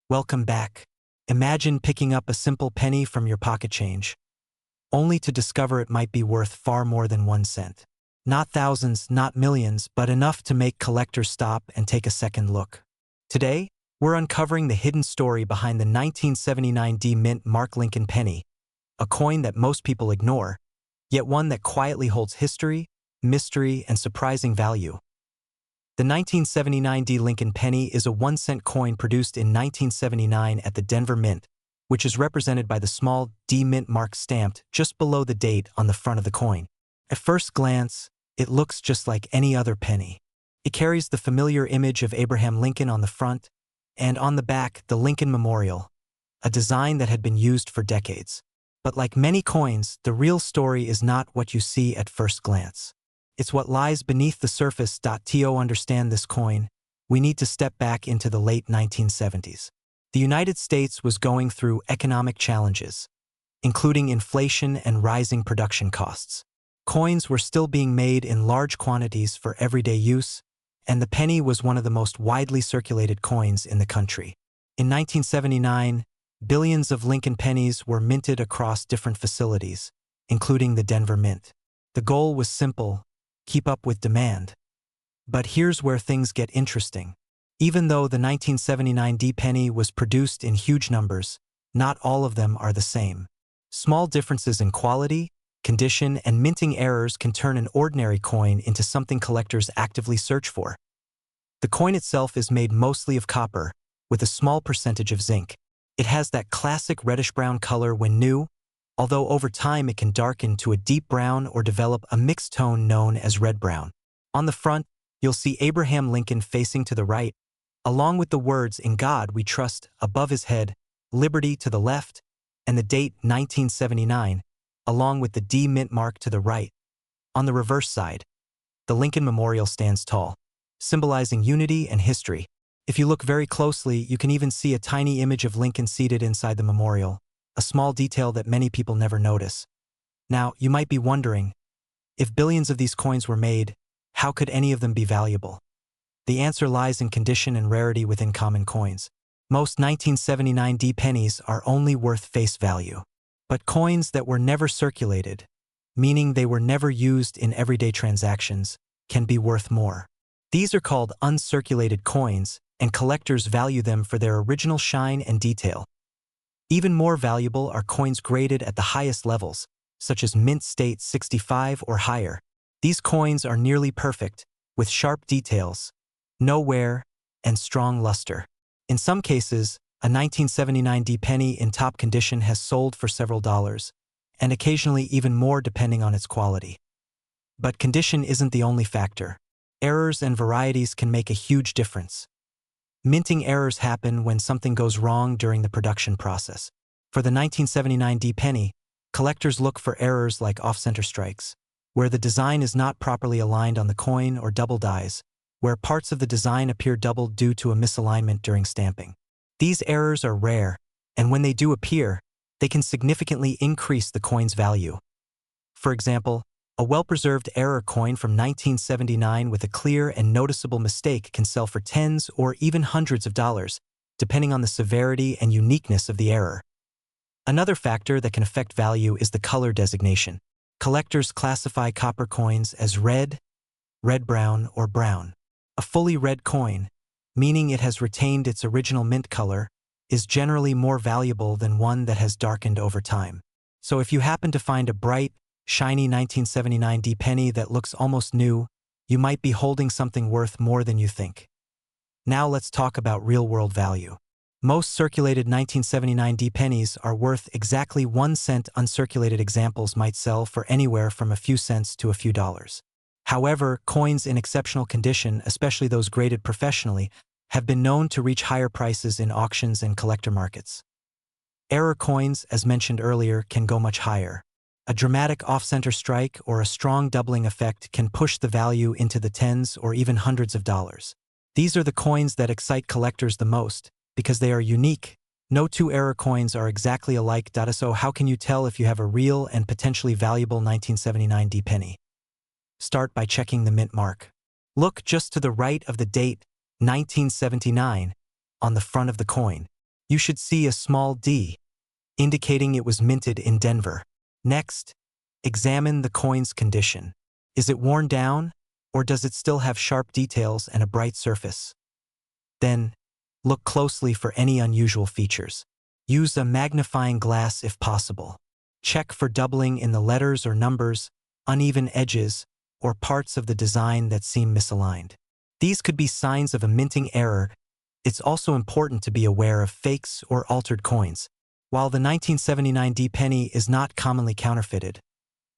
Welcome back. Imagine picking up a simple penny from your pocket change, only to discover it might be worth far more than 1 cent. Not thousands, not millions, but enough to make collectors stop and take a second look. Today, we're uncovering the hidden story behind the 1979 D Mint Mark Lincoln penny, a coin that most people ignore, yet one that quietly holds history, mystery, and surprising value. The 1979 D Lincoln penny is a 1-cent coin produced in 1979 at the Denver Mint, which is represented by the small D Mint mark stamped just below the date on the front of the coin. At first glance, it looks just like any other penny. It carries the familiar image of Abraham Lincoln on the front, and on the back, the Lincoln Memorial, a design that had been used for decades. But like many coins, the real story is not what you see at first glance. It's what lies beneath the surface. To understand this coin, we need to step back into the late 1970s. The United States was going through economic challenges, including inflation and rising production costs. Coins were still being made in large quantities for everyday use, and the penny was one of the most widely circulated coins in the country. In 1979, billions of Lincoln pennies were minted across different facilities, including the Denver Mint. The goal was simple: keep up with demand. But here's where things get interesting. Even though the 1979 D penny was produced in huge numbers, not all of them are the same. Small differences in quality, condition, and minting errors can turn an ordinary coin into something collectors actively search for. The coin itself is made mostly of copper, with a small percentage of zinc. It has that classic reddish-brown color when new, although over time it can darken to a deep brown or develop a mixed tone known as red-brown. On the front, you'll see Abraham Lincoln facing to the right, along with the words "In God We Trust" above his head, "Liberty" to the left, and the date 1979, along with the D Mint mark to the right. On the reverse side, the Lincoln Memorial stands tall, symbolizing unity and history. If you look very closely, you can even see a tiny image of Lincoln seated inside the memorial, a small detail that many people never notice. Now, you might be wondering, if billions of these coins were made, how could any of them be valuable? The answer lies in condition and rarity within common coins. Most 1979 D pennies are only worth face value. But coins that were never circulated, meaning they were never used in everyday transactions, can be worth more. These are called uncirculated coins, and collectors value them for their original shine and detail. Even more valuable are coins graded at the highest levels, such as Mint State 65 or higher. These coins are nearly perfect, with sharp details, no wear, and strong luster. In some cases, a 1979 D penny in top condition has sold for several dollars, and occasionally even more depending on its quality. But condition isn't the only factor. Errors and varieties can make a huge difference. Minting errors happen when something goes wrong during the production process. For the 1979 D penny, collectors look for errors like off-center strikes, where the design is not properly aligned on the coin, or double dies, where parts of the design appear doubled due to a misalignment during stamping. These errors are rare, and when they do appear, they can significantly increase the coin's value. For example, a well-preserved error coin from 1979 with a clear and noticeable mistake can sell for tens or even hundreds of dollars, depending on the severity and uniqueness of the error. Another factor that can affect value is the color designation. Collectors classify copper coins as red, red-brown, or brown. A fully red coin, meaning it has retained its original mint color, is generally more valuable than one that has darkened over time. So if you happen to find a bright, shiny 1979 D penny that looks almost new, you might be holding something worth more than you think. Now let's talk about real-world value. Most circulated 1979 D pennies are worth exactly 1 cent. Uncirculated examples might sell for anywhere from a few cents to a few dollars. However, coins in exceptional condition, especially those graded professionally, have been known to reach higher prices in auctions and collector markets. Error coins, as mentioned earlier, can go much higher. A dramatic off-center strike or a strong doubling effect can push the value into the tens or even hundreds of dollars. These are the coins that excite collectors the most, because they are unique. No two error coins are exactly alike. So how can you tell if you have a real and potentially valuable 1979 D penny? Start by checking the mint mark. Look just to the right of the date 1979 on the front of the coin. You should see a small D, indicating it was minted in Denver. Next, examine the coin's condition. Is it worn down, or does it still have sharp details and a bright surface? Then, look closely for any unusual features. Use a magnifying glass if possible. Check for doubling in the letters or numbers, uneven edges, or parts of the design that seem misaligned. These could be signs of a minting error. It's also important to be aware of fakes or altered coins. While the 1979 D penny is not commonly counterfeited,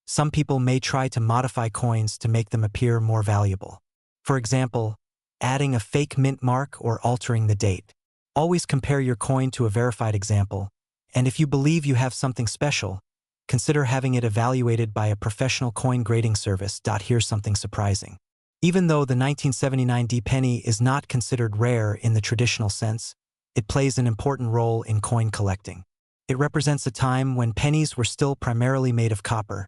some people may try to modify coins to make them appear more valuable. For example, adding a fake mint mark or altering the date. Always compare your coin to a verified example, and if you believe you have something special, consider having it evaluated by a professional coin grading service. Here's something surprising. Even though the 1979 D penny is not considered rare in the traditional sense, it plays an important role in coin collecting. It represents a time when pennies were still primarily made of copper,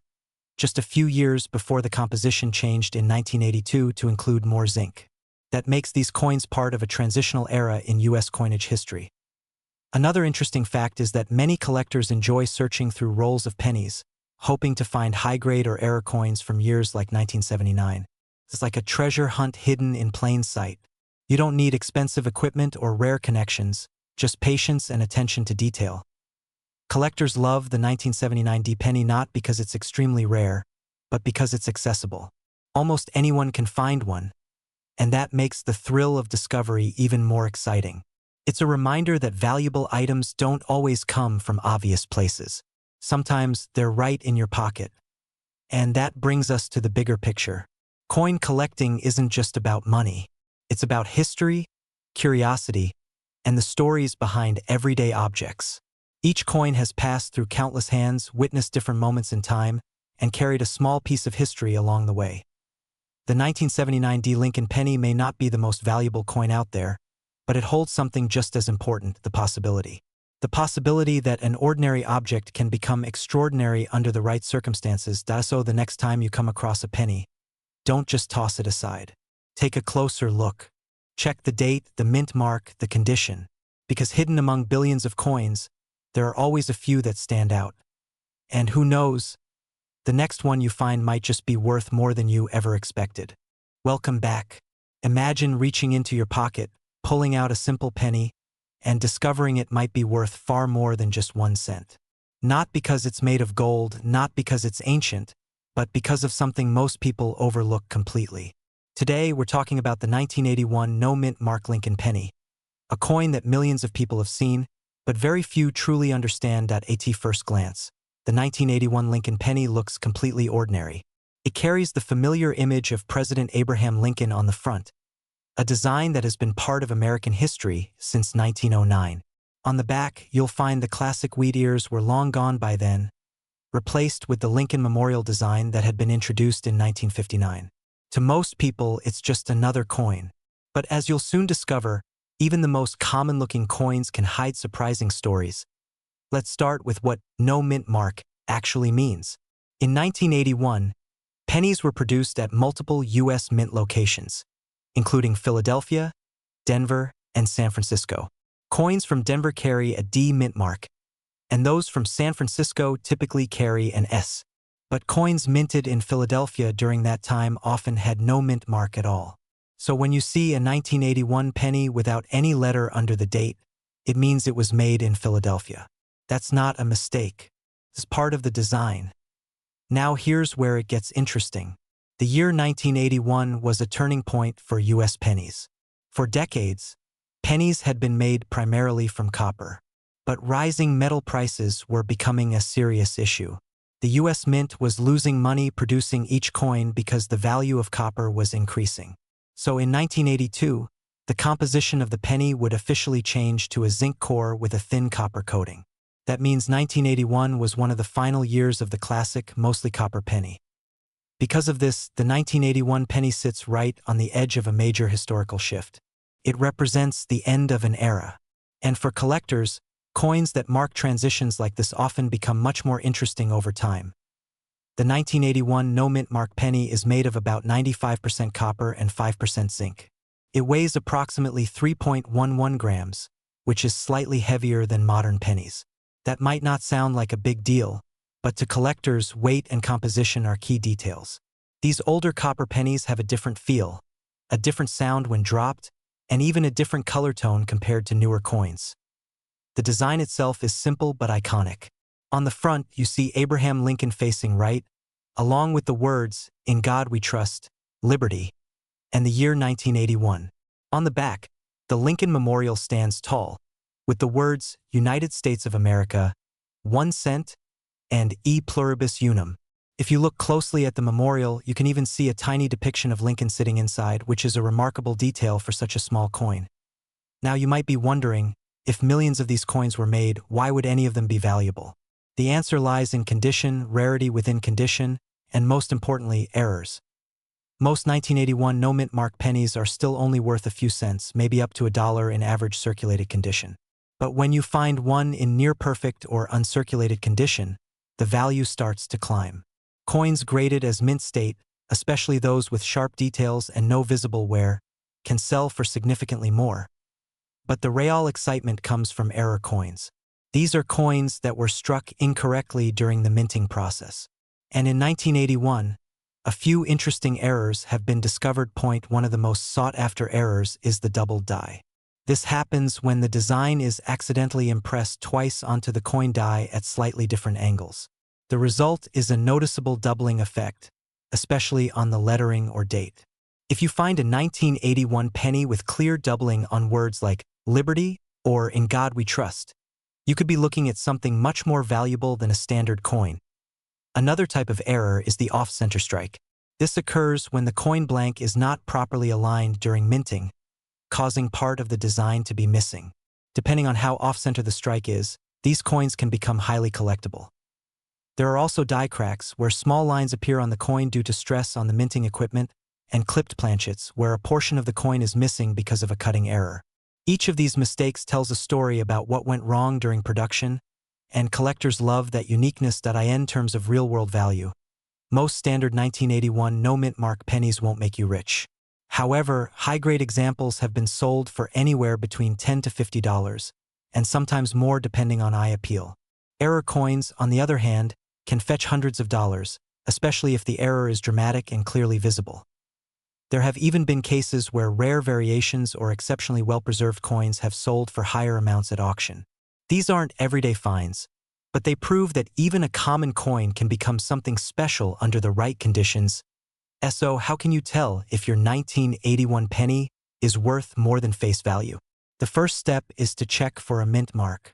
just a few years before the composition changed in 1982 to include more zinc. That makes these coins part of a transitional era in U.S. coinage history. Another interesting fact is that many collectors enjoy searching through rolls of pennies, hoping to find high-grade or error coins from years like 1979. It's like a treasure hunt hidden in plain sight. You don't need expensive equipment or rare connections, just patience and attention to detail. Collectors love the 1979 D penny not because it's extremely rare, but because it's accessible. Almost anyone can find one, and that makes the thrill of discovery even more exciting. It's a reminder that valuable items don't always come from obvious places. Sometimes they're right in your pocket. And that brings us to the bigger picture. Coin collecting isn't just about money. It's about history, curiosity, and the stories behind everyday objects. Each coin has passed through countless hands, witnessed different moments in time, and carried a small piece of history along the way. The 1979 D Lincoln penny may not be the most valuable coin out there, but it holds something just as important, the possibility. The possibility that an ordinary object can become extraordinary under the right circumstances. So the next time you come across a penny, don't just toss it aside. Take a closer look. Check the date, the mint mark, the condition. Because hidden among billions of coins, there are always a few that stand out. And who knows, the next one you find might just be worth more than you ever expected. Welcome back. Imagine reaching into your pocket, pulling out a simple penny, and discovering it might be worth far more than just 1 cent. Not because it's made of gold, not because it's ancient, but because of something most people overlook completely. Today, we're talking about the 1981 no-mint mark Lincoln penny, a coin that millions of people have seen, but very few truly understand. At first glance, the 1981 Lincoln penny looks completely ordinary. It carries the familiar image of President Abraham Lincoln on the front, a design that has been part of American history since 1909. On the back, you'll find the classic wheat ears were long gone by then, replaced with the Lincoln Memorial design that had been introduced in 1959. To most people, it's just another coin. But as you'll soon discover, even the most common-looking coins can hide surprising stories. Let's start with what no mint mark actually means. In 1981, pennies were produced at multiple U.S. mint locations, including Philadelphia, Denver, and San Francisco. Coins from Denver carry a D mint mark, and those from San Francisco typically carry an S. But coins minted in Philadelphia during that time often had no mint mark at all. So when you see a 1981 penny without any letter under the date, it means it was made in Philadelphia. That's not a mistake. It's part of the design. Now here's where it gets interesting. The year 1981 was a turning point for U.S. pennies. For decades, pennies had been made primarily from copper. But rising metal prices were becoming a serious issue. The U.S. Mint was losing money producing each coin because the value of copper was increasing. So in 1982, the composition of the penny would officially change to a zinc core with a thin copper coating. That means 1981 was one of the final years of the classic, mostly copper penny. Because of this, the 1981 penny sits right on the edge of a major historical shift. It represents the end of an era. And for collectors, coins that mark transitions like this often become much more interesting over time. The 1981 no-mint mark penny is made of about 95% copper and 5% zinc. It weighs approximately 3.11 grams, which is slightly heavier than modern pennies. That might not sound like a big deal, but to collectors, weight and composition are key details. These older copper pennies have a different feel, a different sound when dropped, and even a different color tone compared to newer coins. The design itself is simple but iconic. On the front, you see Abraham Lincoln facing right, along with the words, "In God We Trust, Liberty," and the year 1981. On the back, the Lincoln Memorial stands tall, with the words, "United States of America, 1 cent, and E pluribus unum." If you look closely at the memorial, you can even see a tiny depiction of Lincoln sitting inside, which is a remarkable detail for such a small coin. Now you might be wondering, if millions of these coins were made, why would any of them be valuable? The answer lies in condition, rarity within condition, and most importantly, errors. Most 1981 no-mint mark pennies are still only worth a few cents, maybe up to $1 in average circulated condition. But when you find one in near-perfect or uncirculated condition, the value starts to climb. Coins graded as mint state, especially those with sharp details and no visible wear, can sell for significantly more. But the real excitement comes from error coins. These are coins that were struck incorrectly during the minting process. And in 1981, a few interesting errors have been discovered. One of the most sought-after errors is the doubled die. This happens when the design is accidentally impressed twice onto the coin die at slightly different angles. The result is a noticeable doubling effect, especially on the lettering or date. If you find a 1981 penny with clear doubling on words like Liberty or In God We Trust, you could be looking at something much more valuable than a standard coin. Another type of error is the off-center strike. This occurs when the coin blank is not properly aligned during minting, causing part of the design to be missing. Depending on how off-center the strike is, these coins can become highly collectible. There are also die cracks, where small lines appear on the coin due to stress on the minting equipment, and clipped planchets, where a portion of the coin is missing because of a cutting error. Each of these mistakes tells a story about what went wrong during production, and collectors love that uniqueness. In terms of real-world value, most standard 1981 no-mint mark pennies won't make you rich. However, high-grade examples have been sold for anywhere between $10 to $50, and sometimes more depending on eye appeal. Error coins, on the other hand, can fetch hundreds of dollars, especially if the error is dramatic and clearly visible. There have even been cases where rare variations or exceptionally well-preserved coins have sold for higher amounts at auction. These aren't everyday finds, but they prove that even a common coin can become something special under the right conditions. So how can you tell if your 1981 penny is worth more than face value? The first step is to check for a mint mark.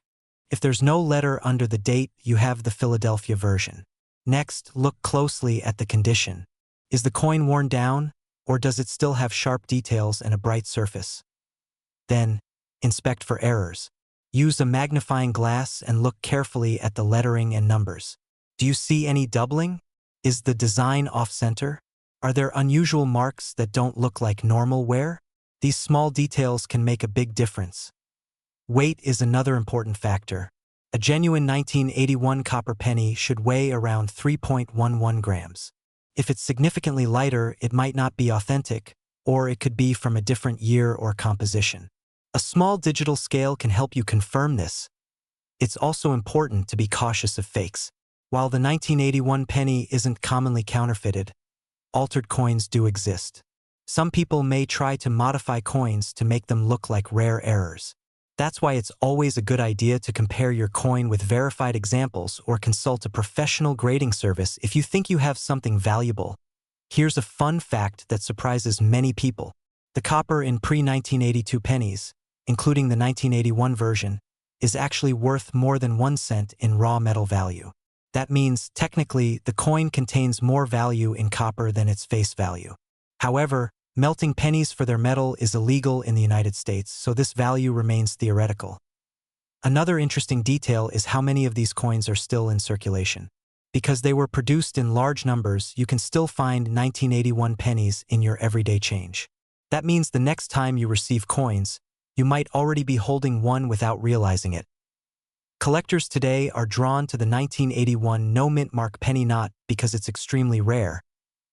If there's no letter under the date, you have the Philadelphia version. Next, look closely at the condition. Is the coin worn down, or does it still have sharp details and a bright surface? Then, inspect for errors. Use a magnifying glass and look carefully at the lettering and numbers. Do you see any doubling? Is the design off-center? Are there unusual marks that don't look like normal wear? These small details can make a big difference. Weight is another important factor. A genuine 1981 copper penny should weigh around 3.11 grams. If it's significantly lighter, it might not be authentic, or it could be from a different year or composition. A small digital scale can help you confirm this. It's also important to be cautious of fakes. While the 1981 penny isn't commonly counterfeited, altered coins do exist. Some people may try to modify coins to make them look like rare errors. That's why it's always a good idea to compare your coin with verified examples or consult a professional grading service if you think you have something valuable. Here's a fun fact that surprises many people. The copper in pre-1982 pennies, including the 1981 version, is actually worth more than 1 cent in raw metal value. That means, technically, the coin contains more value in copper than its face value. However, melting pennies for their metal is illegal in the United States, so this value remains theoretical. Another interesting detail is how many of these coins are still in circulation. Because they were produced in large numbers, you can still find 1981 pennies in your everyday change. That means the next time you receive coins, you might already be holding one without realizing it. Collectors today are drawn to the 1981 no-mint mark penny not because it's extremely rare,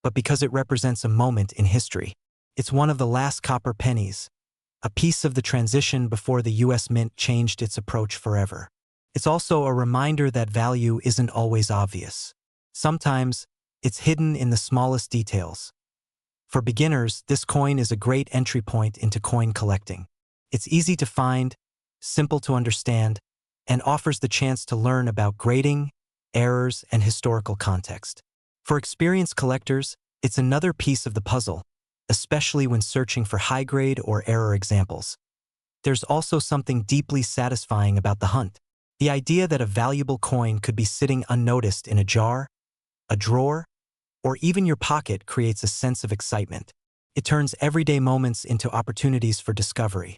but because it represents a moment in history. It's one of the last copper pennies, a piece of the transition before the US Mint changed its approach forever. It's also a reminder that value isn't always obvious. Sometimes, it's hidden in the smallest details. For beginners, this coin is a great entry point into coin collecting. It's easy to find, simple to understand, and offers the chance to learn about grading, errors, and historical context. For experienced collectors, it's another piece of the puzzle, especially when searching for high-grade or error examples. There's also something deeply satisfying about the hunt. The idea that a valuable coin could be sitting unnoticed in a jar, a drawer, or even your pocket creates a sense of excitement. It turns everyday moments into opportunities for discovery.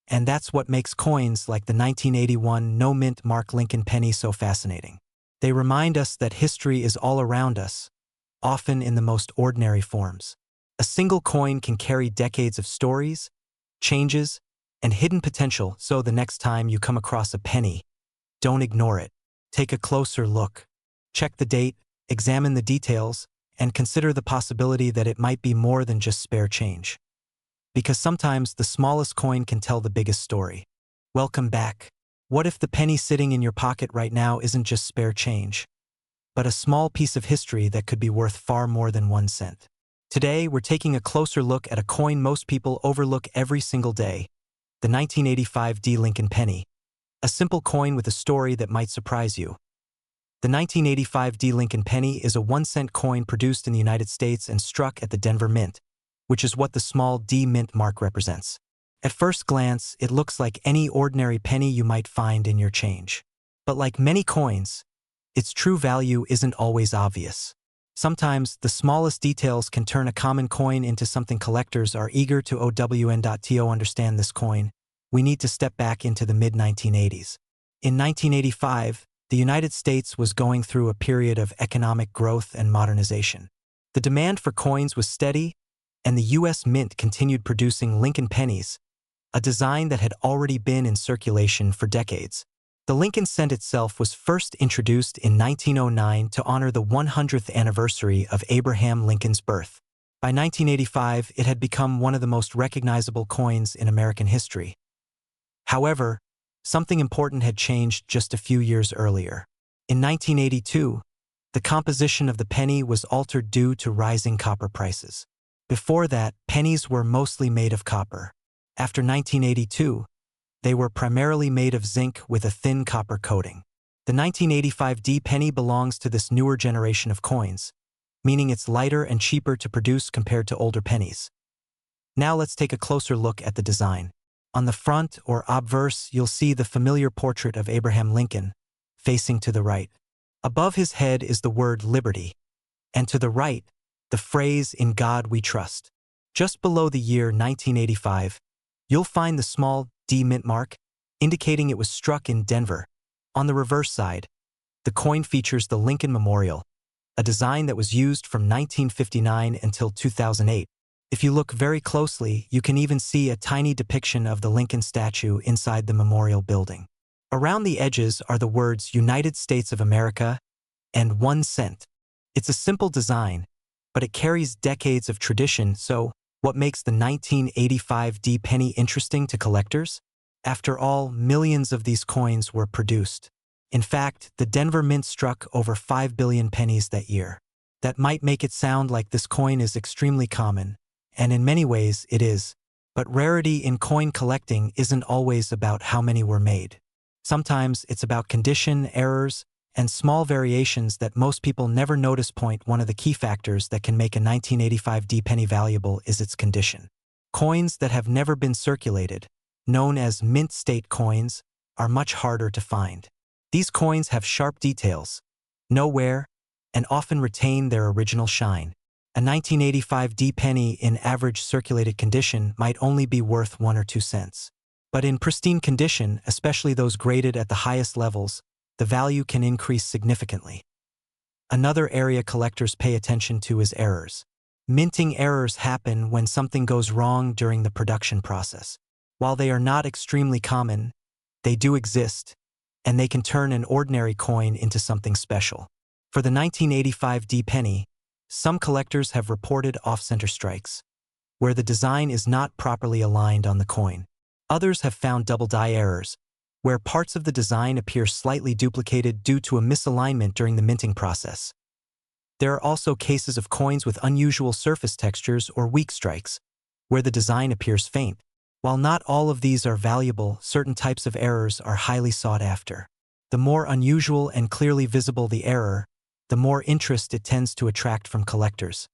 And that's what makes coins like the 1981 no-mint Mark Lincoln penny so fascinating. They remind us that history is all around us, often in the most ordinary forms. A single coin can carry decades of stories, changes, and hidden potential, so the next time you come across a penny, don't ignore it. Take a closer look. Check the date, examine the details, and consider the possibility that it might be more than just spare change. Because sometimes the smallest coin can tell the biggest story. Welcome back. What if the penny sitting in your pocket right now isn't just spare change, but a small piece of history that could be worth far more than 1 cent? Today, we're taking a closer look at a coin most people overlook every single day, the 1985 D Lincoln penny, a simple coin with a story that might surprise you. The 1985 D Lincoln penny is a 1-cent coin produced in the United States and struck at the Denver Mint, which is what the small D mint mark represents. At first glance, it looks like any ordinary penny you might find in your change. But like many coins, its true value isn't always obvious. Sometimes, the smallest details can turn a common coin into something collectors are eager to own.to understand this coin. We need to step back into the mid-1980s. In 1985, the United States was going through a period of economic growth and modernization. The demand for coins was steady, and the US Mint continued producing Lincoln pennies, a design that had already been in circulation for decades. The Lincoln cent itself was first introduced in 1909 to honor the 100th anniversary of Abraham Lincoln's birth. By 1985, it had become one of the most recognizable coins in American history. However, something important had changed just a few years earlier. In 1982, the composition of the penny was altered due to rising copper prices. Before that, pennies were mostly made of copper. After 1982, they were primarily made of zinc with a thin copper coating. The 1985 D penny belongs to this newer generation of coins, meaning it's lighter and cheaper to produce compared to older pennies. Now let's take a closer look at the design. On the front or obverse, you'll see the familiar portrait of Abraham Lincoln, facing to the right. Above his head is the word liberty, and to the right, the phrase "In God We Trust." Just below the year 1985, you'll find the small D mint mark, indicating it was struck in Denver. On the reverse side, the coin features the Lincoln Memorial, a design that was used from 1959 until 2008. If you look very closely, you can even see a tiny depiction of the Lincoln statue inside the memorial building. Around the edges are the words United States of America and 1 cent. It's a simple design, but it carries decades of tradition, so what makes the 1985 D penny interesting to collectors? After all, millions of these coins were produced. In fact, the Denver Mint struck over 5 billion pennies that year. That might make it sound like this coin is extremely common, and in many ways it is. But rarity in coin collecting isn't always about how many were made. Sometimes it's about condition, errors, and small variations that most people never notice. One of the key factors that can make a 1985 D penny valuable is its condition. Coins that have never been circulated, known as mint state coins, are much harder to find. These coins have sharp details, no wear, and often retain their original shine. A 1985 D penny in average circulated condition might only be worth 1 or 2 cents. But in pristine condition, especially those graded at the highest levels, the value can increase significantly. Another area collectors pay attention to is errors. Minting errors happen when something goes wrong during the production process. While they are not extremely common, they do exist, and they can turn an ordinary coin into something special. For the 1985 D penny, some collectors have reported off-center strikes. where the design is not properly aligned on the coin. Others have found double die errors, where parts of the design appear slightly duplicated due to a misalignment during the minting process. There are also cases of coins with unusual surface textures or weak strikes, where the design appears faint. While not all of these are valuable, certain types of errors are highly sought after. The more unusual and clearly visible the error, the more interest it tends to attract from collectors.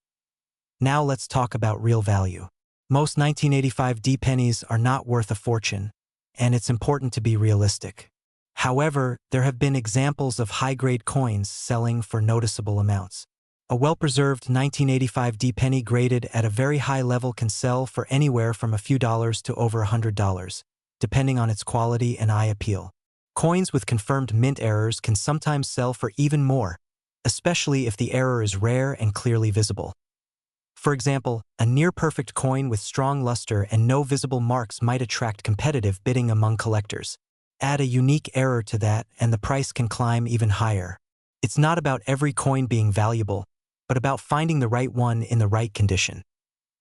Now let's talk about real value. Most 1985 D pennies are not worth a fortune, and it's important to be realistic. However, there have been examples of high-grade coins selling for noticeable amounts. A well-preserved 1985 D penny graded at a very high level can sell for anywhere from a few dollars to over $100, depending on its quality and eye appeal. Coins with confirmed mint errors can sometimes sell for even more, especially if the error is rare and clearly visible. For example, a near-perfect coin with strong luster and no visible marks might attract competitive bidding among collectors. Add a unique error to that and the price can climb even higher. It's not about every coin being valuable, but about finding the right one in the right condition.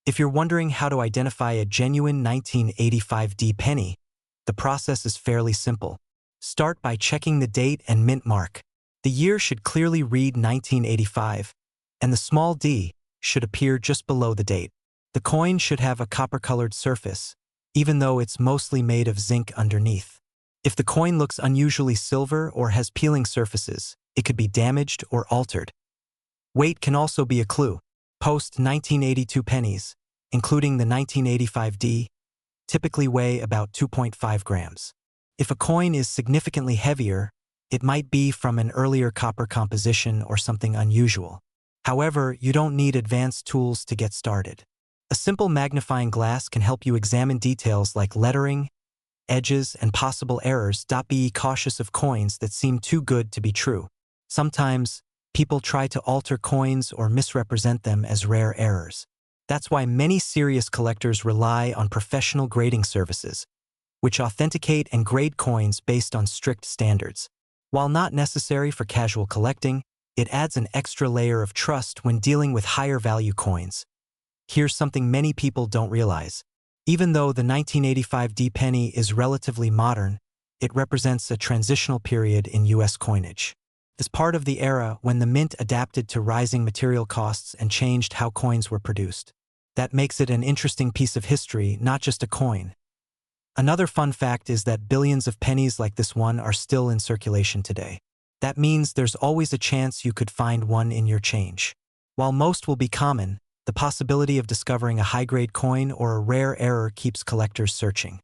If you're wondering how to identify a genuine 1985 D penny, the process is fairly simple. Start by checking the date and mint mark. The year should clearly read 1985, and the small d should appear just below the date. The coin should have a copper-colored surface, even though it's mostly made of zinc underneath. If the coin looks unusually silver or has peeling surfaces, it could be damaged or altered. Weight can also be a clue. Post-1982 pennies, including the 1985 D, typically weigh about 2.5 grams. If a coin is significantly heavier, it might be from an earlier copper composition or something unusual. However, you don't need advanced tools to get started. A simple magnifying glass can help you examine details like lettering, edges, and possible errors. Be cautious of coins that seem too good to be true. Sometimes, people try to alter coins or misrepresent them as rare errors. That's why many serious collectors rely on professional grading services, which authenticate and grade coins based on strict standards. While not necessary for casual collecting, it adds an extra layer of trust when dealing with higher value coins. Here's something many people don't realize. Even though the 1985 D penny is relatively modern, it represents a transitional period in U.S. coinage. It's part of the era when the mint adapted to rising material costs and changed how coins were produced. That makes it an interesting piece of history, not just a coin. Another fun fact is that billions of pennies like this one are still in circulation today. That means there's always a chance you could find one in your change. While most will be common, the possibility of discovering a high-grade coin or a rare error keeps collectors searching.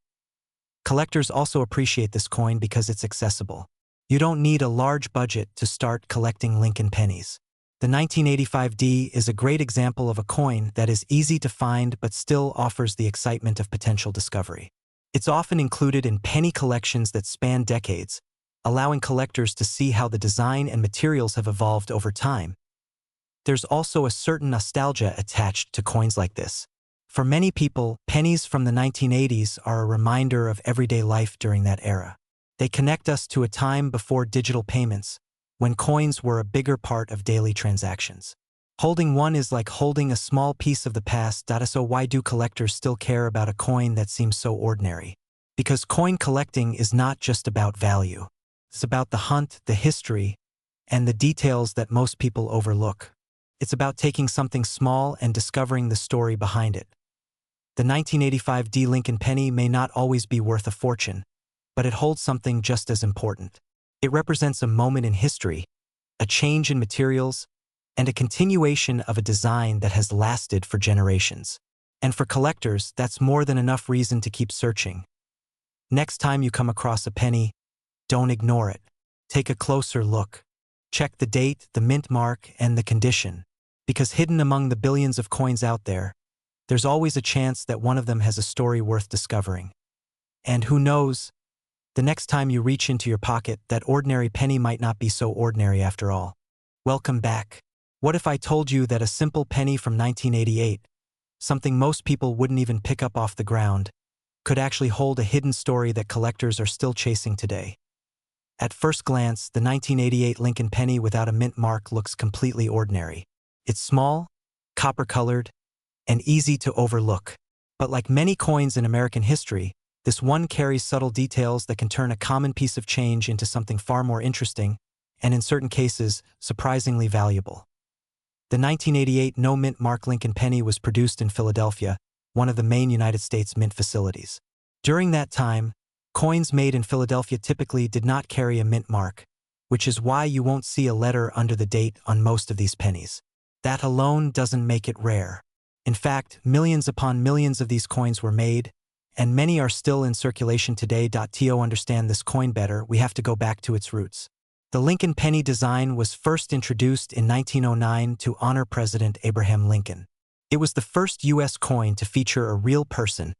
Collectors also appreciate this coin because it's accessible. You don't need a large budget to start collecting Lincoln pennies. The 1985 D is a great example of a coin that is easy to find but still offers the excitement of potential discovery. It's often included in penny collections that span decades, allowing collectors to see how the design and materials have evolved over time. There's also a certain nostalgia attached to coins like this. For many people, pennies from the 1980s are a reminder of everyday life during that era. They connect us to a time before digital payments, when coins were a bigger part of daily transactions. Holding one is like holding a small piece of the past. So why do collectors still care about a coin that seems so ordinary? Because coin collecting is not just about value. It's about the hunt, the history, and the details that most people overlook. It's about taking something small and discovering the story behind it. The 1985 D Lincoln penny may not always be worth a fortune, but it holds something just as important. It represents a moment in history, a change in materials, and a continuation of a design that has lasted for generations. And for collectors, that's more than enough reason to keep searching. Next time you come across a penny, don't ignore it. Take a closer look. Check the date, the mint mark, and the condition. Because hidden among the billions of coins out there, there's always a chance that one of them has a story worth discovering. And who knows, the next time you reach into your pocket, that ordinary penny might not be so ordinary after all. Welcome back. What if I told you that a simple penny from 1988, something most people wouldn't even pick up off the ground, could actually hold a hidden story that collectors are still chasing today? At first glance, the 1988 Lincoln penny without a mint mark looks completely ordinary. It's small, copper-colored, and easy to overlook. But like many coins in American history, this one carries subtle details that can turn a common piece of change into something far more interesting, and in certain cases, surprisingly valuable. The 1988 no-mint mark Lincoln penny was produced in Philadelphia, one of the main United States mint facilities. During that time, coins made in Philadelphia typically did not carry a mint mark, which is why you won't see a letter under the date on most of these pennies. That alone doesn't make it rare. In fact, millions upon millions of these coins were made, and many are still in circulation today. To understand this coin better, we have to go back to its roots. The Lincoln penny design was first introduced in 1909 to honor President Abraham Lincoln. It was the first U.S. coin to feature a real person,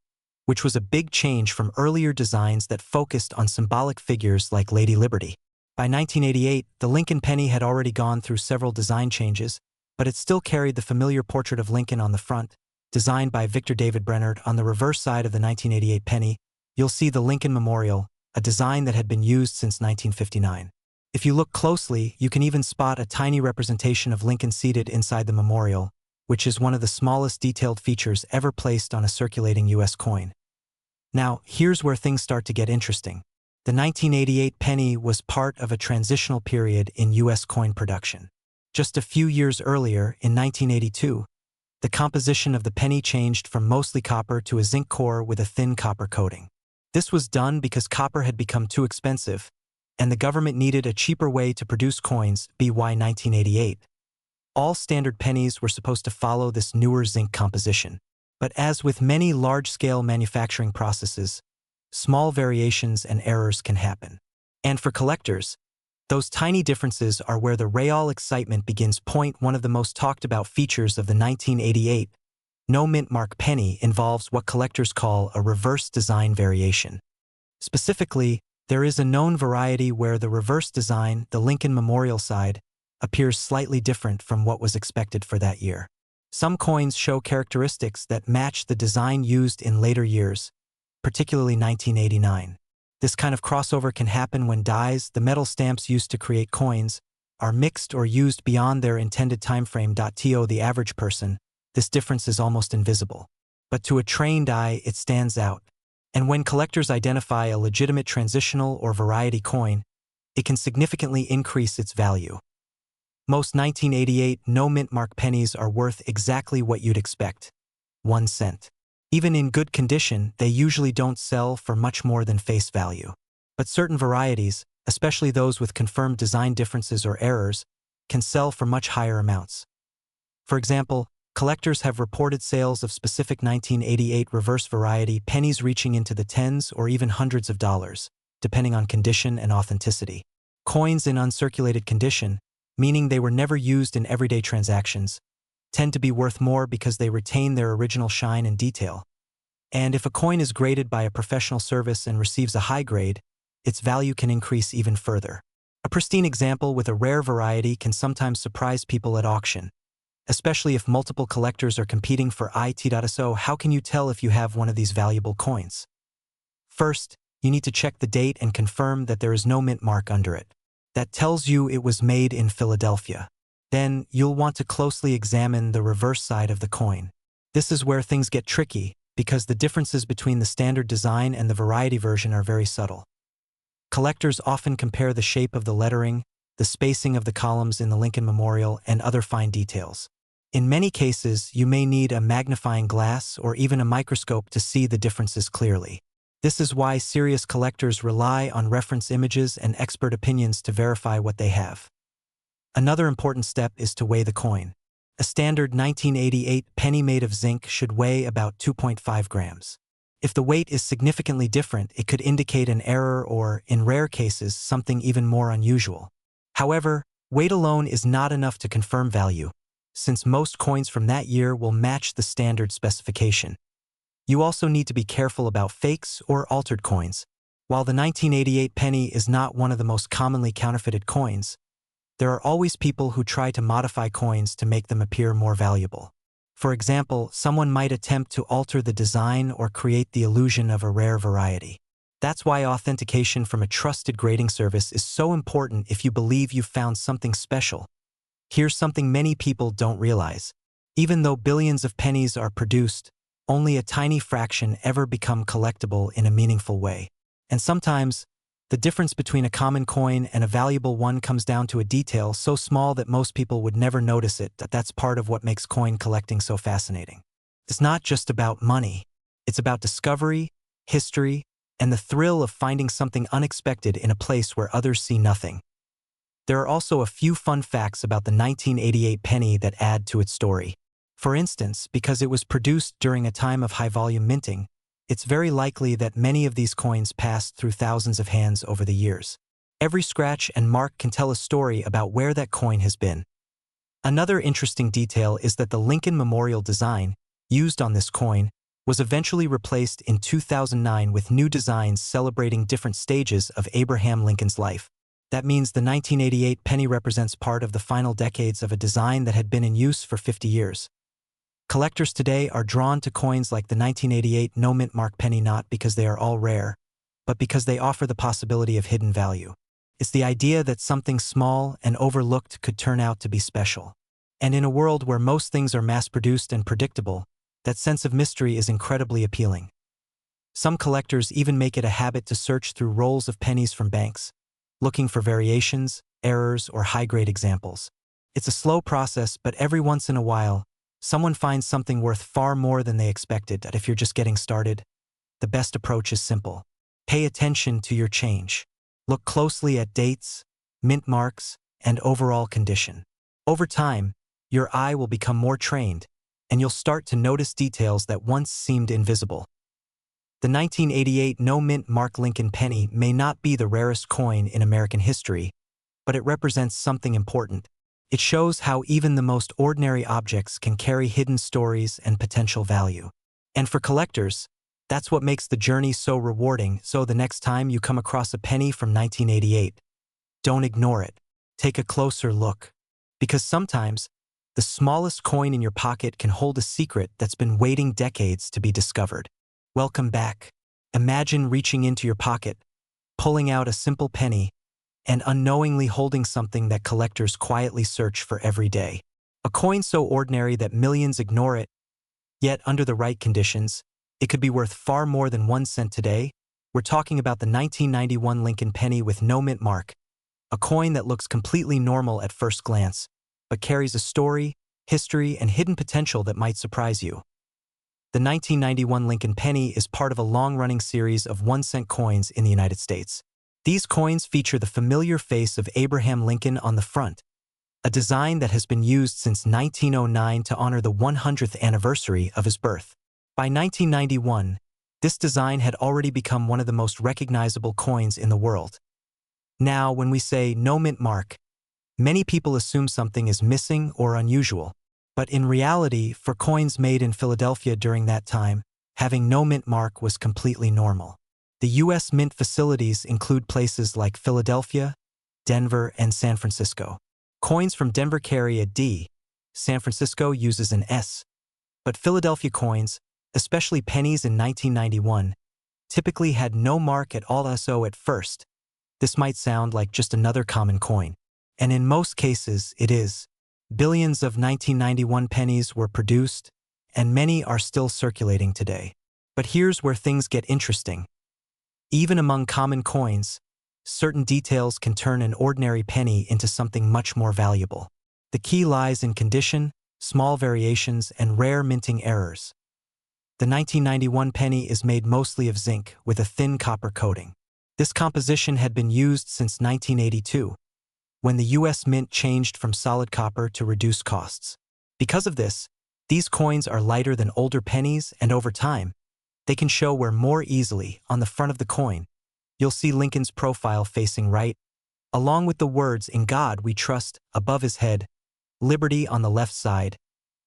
which was a big change from earlier designs that focused on symbolic figures like Lady Liberty. By 1988, the Lincoln penny had already gone through several design changes, but it still carried the familiar portrait of Lincoln on the front, designed by Victor David Brennard. On the reverse side of the 1988 penny, you'll see the Lincoln Memorial, a design that had been used since 1959. If you look closely, you can even spot a tiny representation of Lincoln seated inside the memorial, which is one of the smallest detailed features ever placed on a circulating U.S. coin. Now, here's where things start to get interesting. The 1988 penny was part of a transitional period in U.S. coin production. Just a few years earlier, in 1982, the composition of the penny changed from mostly copper to a zinc core with a thin copper coating. This was done because copper had become too expensive, and the government needed a cheaper way to produce coins. By 1988. All standard pennies were supposed to follow this newer zinc composition. But as with many large-scale manufacturing processes, small variations and errors can happen. And for collectors, those tiny differences are where the real excitement begins. One of the most talked about features of the 1988 no-mint mark penny involves what collectors call a reverse design variation. Specifically, there is a known variety where the reverse design, the Lincoln Memorial side, appears slightly different from what was expected for that year. Some coins show characteristics that match the design used in later years, particularly 1989. This kind of crossover can happen when dies, the metal stamps used to create coins, are mixed or used beyond their intended timeframe. To the average person, this difference is almost invisible. But to a trained eye, it stands out. And when collectors identify a legitimate transitional or variety coin, it can significantly increase its value. Most 1988 no-mint mark pennies are worth exactly what you'd expect: 1 cent. Even in good condition, they usually don't sell for much more than face value. But certain varieties, especially those with confirmed design differences or errors, can sell for much higher amounts. For example, collectors have reported sales of specific 1988 reverse variety pennies reaching into the tens or even hundreds of dollars, depending on condition and authenticity. Coins in uncirculated condition, meaning they were never used in everyday transactions, tend to be worth more because they retain their original shine and detail. And if a coin is graded by a professional service and receives a high grade, its value can increase even further. A pristine example with a rare variety can sometimes surprise people at auction, especially if multiple collectors are competing for it. So how can you tell if you have one of these valuable coins? First, you need to check the date and confirm that there is no mint mark under it. That tells you it was made in Philadelphia. Then, you'll want to closely examine the reverse side of the coin. This is where things get tricky, because the differences between the standard design and the variety version are very subtle. Collectors often compare the shape of the lettering, the spacing of the columns in the Lincoln Memorial, and other fine details. In many cases, you may need a magnifying glass or even a microscope to see the differences clearly. This is why serious collectors rely on reference images and expert opinions to verify what they have. Another important step is to weigh the coin. A standard 1988 penny made of zinc should weigh about 2.5 grams. If the weight is significantly different, it could indicate an error or, in rare cases, something even more unusual. However, weight alone is not enough to confirm value, since most coins from that year will match the standard specification. You also need to be careful about fakes or altered coins. While the 1988 penny is not one of the most commonly counterfeited coins, there are always people who try to modify coins to make them appear more valuable. For example, someone might attempt to alter the design or create the illusion of a rare variety. That's why authentication from a trusted grading service is so important if you believe you've found something special. Here's something many people don't realize. Even though billions of pennies are produced, only a tiny fraction ever become collectible in a meaningful way. And sometimes, the difference between a common coin and a valuable one comes down to a detail so small that most people would never notice it. That's part of what makes coin collecting so fascinating. It's not just about money. It's about discovery, history, and the thrill of finding something unexpected in a place where others see nothing. There are also a few fun facts about the 1988 penny that add to its story. For instance, because it was produced during a time of high-volume minting, it's very likely that many of these coins passed through thousands of hands over the years. Every scratch and mark can tell a story about where that coin has been. Another interesting detail is that the Lincoln Memorial design, used on this coin, was eventually replaced in 2009 with new designs celebrating different stages of Abraham Lincoln's life. That means the 1988 penny represents part of the final decades of a design that had been in use for 50 years. Collectors today are drawn to coins like the 1988 no-mint mark penny not because they are all rare, but because they offer the possibility of hidden value. It's the idea that something small and overlooked could turn out to be special. And in a world where most things are mass-produced and predictable, that sense of mystery is incredibly appealing. Some collectors even make it a habit to search through rolls of pennies from banks, looking for variations, errors, or high-grade examples. It's a slow process, but every once in a while, someone finds something worth far more than they expected. And if you're just getting started, the best approach is simple. Pay attention to your change. Look closely at dates, mint marks, and overall condition. Over time, your eye will become more trained, and you'll start to notice details that once seemed invisible. The 1988 no-mint mark Lincoln penny may not be the rarest coin in American history, but it represents something important. It shows how even the most ordinary objects can carry hidden stories and potential value. And for collectors, that's what makes the journey so rewarding. So the next time you come across a penny from 1988, don't ignore it. Take a closer look. Because sometimes, the smallest coin in your pocket can hold a secret that's been waiting decades to be discovered. Welcome back. Imagine reaching into your pocket, pulling out a simple penny, and unknowingly holding something that collectors quietly search for every day. A coin so ordinary that millions ignore it, yet under the right conditions, it could be worth far more than 1 cent today. We're talking about the 1991 Lincoln penny with no mint mark, a coin that looks completely normal at first glance, but carries a story, history, and hidden potential that might surprise you. The 1991 Lincoln penny is part of a long-running series of 1-cent coins in the United States. These coins feature the familiar face of Abraham Lincoln on the front, a design that has been used since 1909 to honor the 100th anniversary of his birth. By 1991, this design had already become one of the most recognizable coins in the world. Now, when we say no mint mark, many people assume something is missing or unusual. But in reality, for coins made in Philadelphia during that time, having no mint mark was completely normal. The U.S. mint facilities include places like Philadelphia, Denver, and San Francisco. Coins from Denver carry a D, San Francisco uses an S. But Philadelphia coins, especially pennies in 1991, typically had no mark at all. So at first, this might sound like just another common coin. And in most cases, it is. Billions of 1991 pennies were produced, and many are still circulating today. But here's where things get interesting. Even among common coins, certain details can turn an ordinary penny into something much more valuable. The key lies in condition, small variations, and rare minting errors. The 1991 penny is made mostly of zinc with a thin copper coating. This composition had been used since 1982. When the U.S. Mint changed from solid copper to reduce costs. Because of this, these coins are lighter than older pennies, and over time, they can show wear more easily. On the front of the coin, you'll see Lincoln's profile facing right, along with the words "In God We Trust" above his head, Liberty on the left side,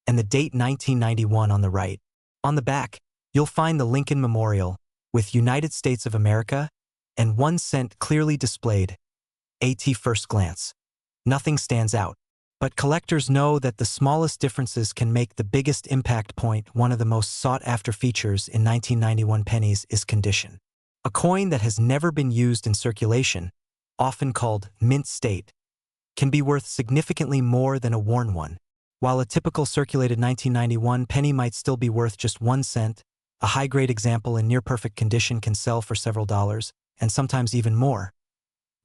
and the date 1991 on the right. On the back, you'll find the Lincoln Memorial, with United States of America, and 1 cent clearly displayed. At first glance, nothing stands out. But collectors know that the smallest differences can make the biggest impact. One of the most sought-after features in 1991 pennies is condition. A coin that has never been used in circulation, often called mint state, can be worth significantly more than a worn one. While a typical circulated 1991 penny might still be worth just 1 cent, a high-grade example in near-perfect condition can sell for several dollars, and sometimes even more.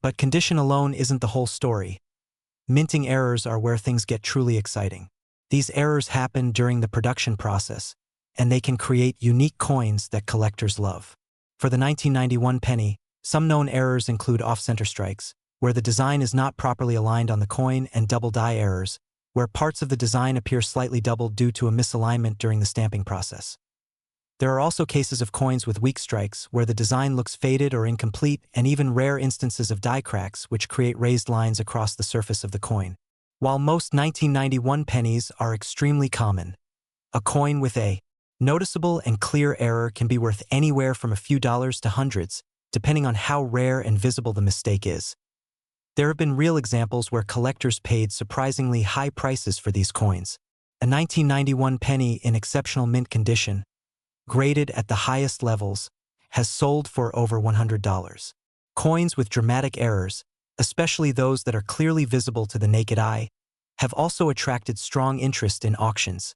But condition alone isn't the whole story. Minting errors are where things get truly exciting. These errors happen during the production process, and they can create unique coins that collectors love. For the 1991 penny, some known errors include off-center strikes, where the design is not properly aligned on the coin, and double die errors, where parts of the design appear slightly doubled due to a misalignment during the stamping process. There are also cases of coins with weak strikes, where the design looks faded or incomplete, and even rare instances of die cracks which create raised lines across the surface of the coin. While most 1991 pennies are extremely common, a coin with a noticeable and clear error can be worth anywhere from a few dollars to hundreds, depending on how rare and visible the mistake is. There have been real examples where collectors paid surprisingly high prices for these coins. A 1991 penny in exceptional mint condition, graded at the highest levels, has sold for over $100. Coins with dramatic errors, especially those that are clearly visible to the naked eye, have also attracted strong interest in auctions.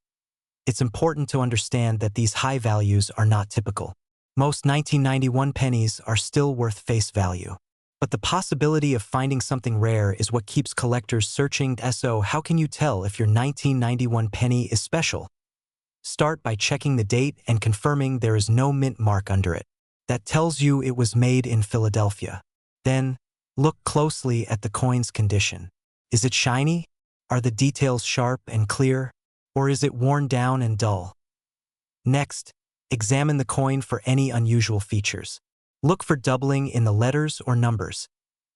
It's important to understand that these high values are not typical. Most 1991 pennies are still worth face value. But the possibility of finding something rare is what keeps collectors searching. So how can you tell if your 1991 penny is special? Start by checking the date and confirming there is no mint mark under it. That tells you it was made in Philadelphia. Then, look closely at the coin's condition. Is it shiny? Are the details sharp and clear? Or is it worn down and dull? Next, examine the coin for any unusual features. Look for doubling in the letters or numbers,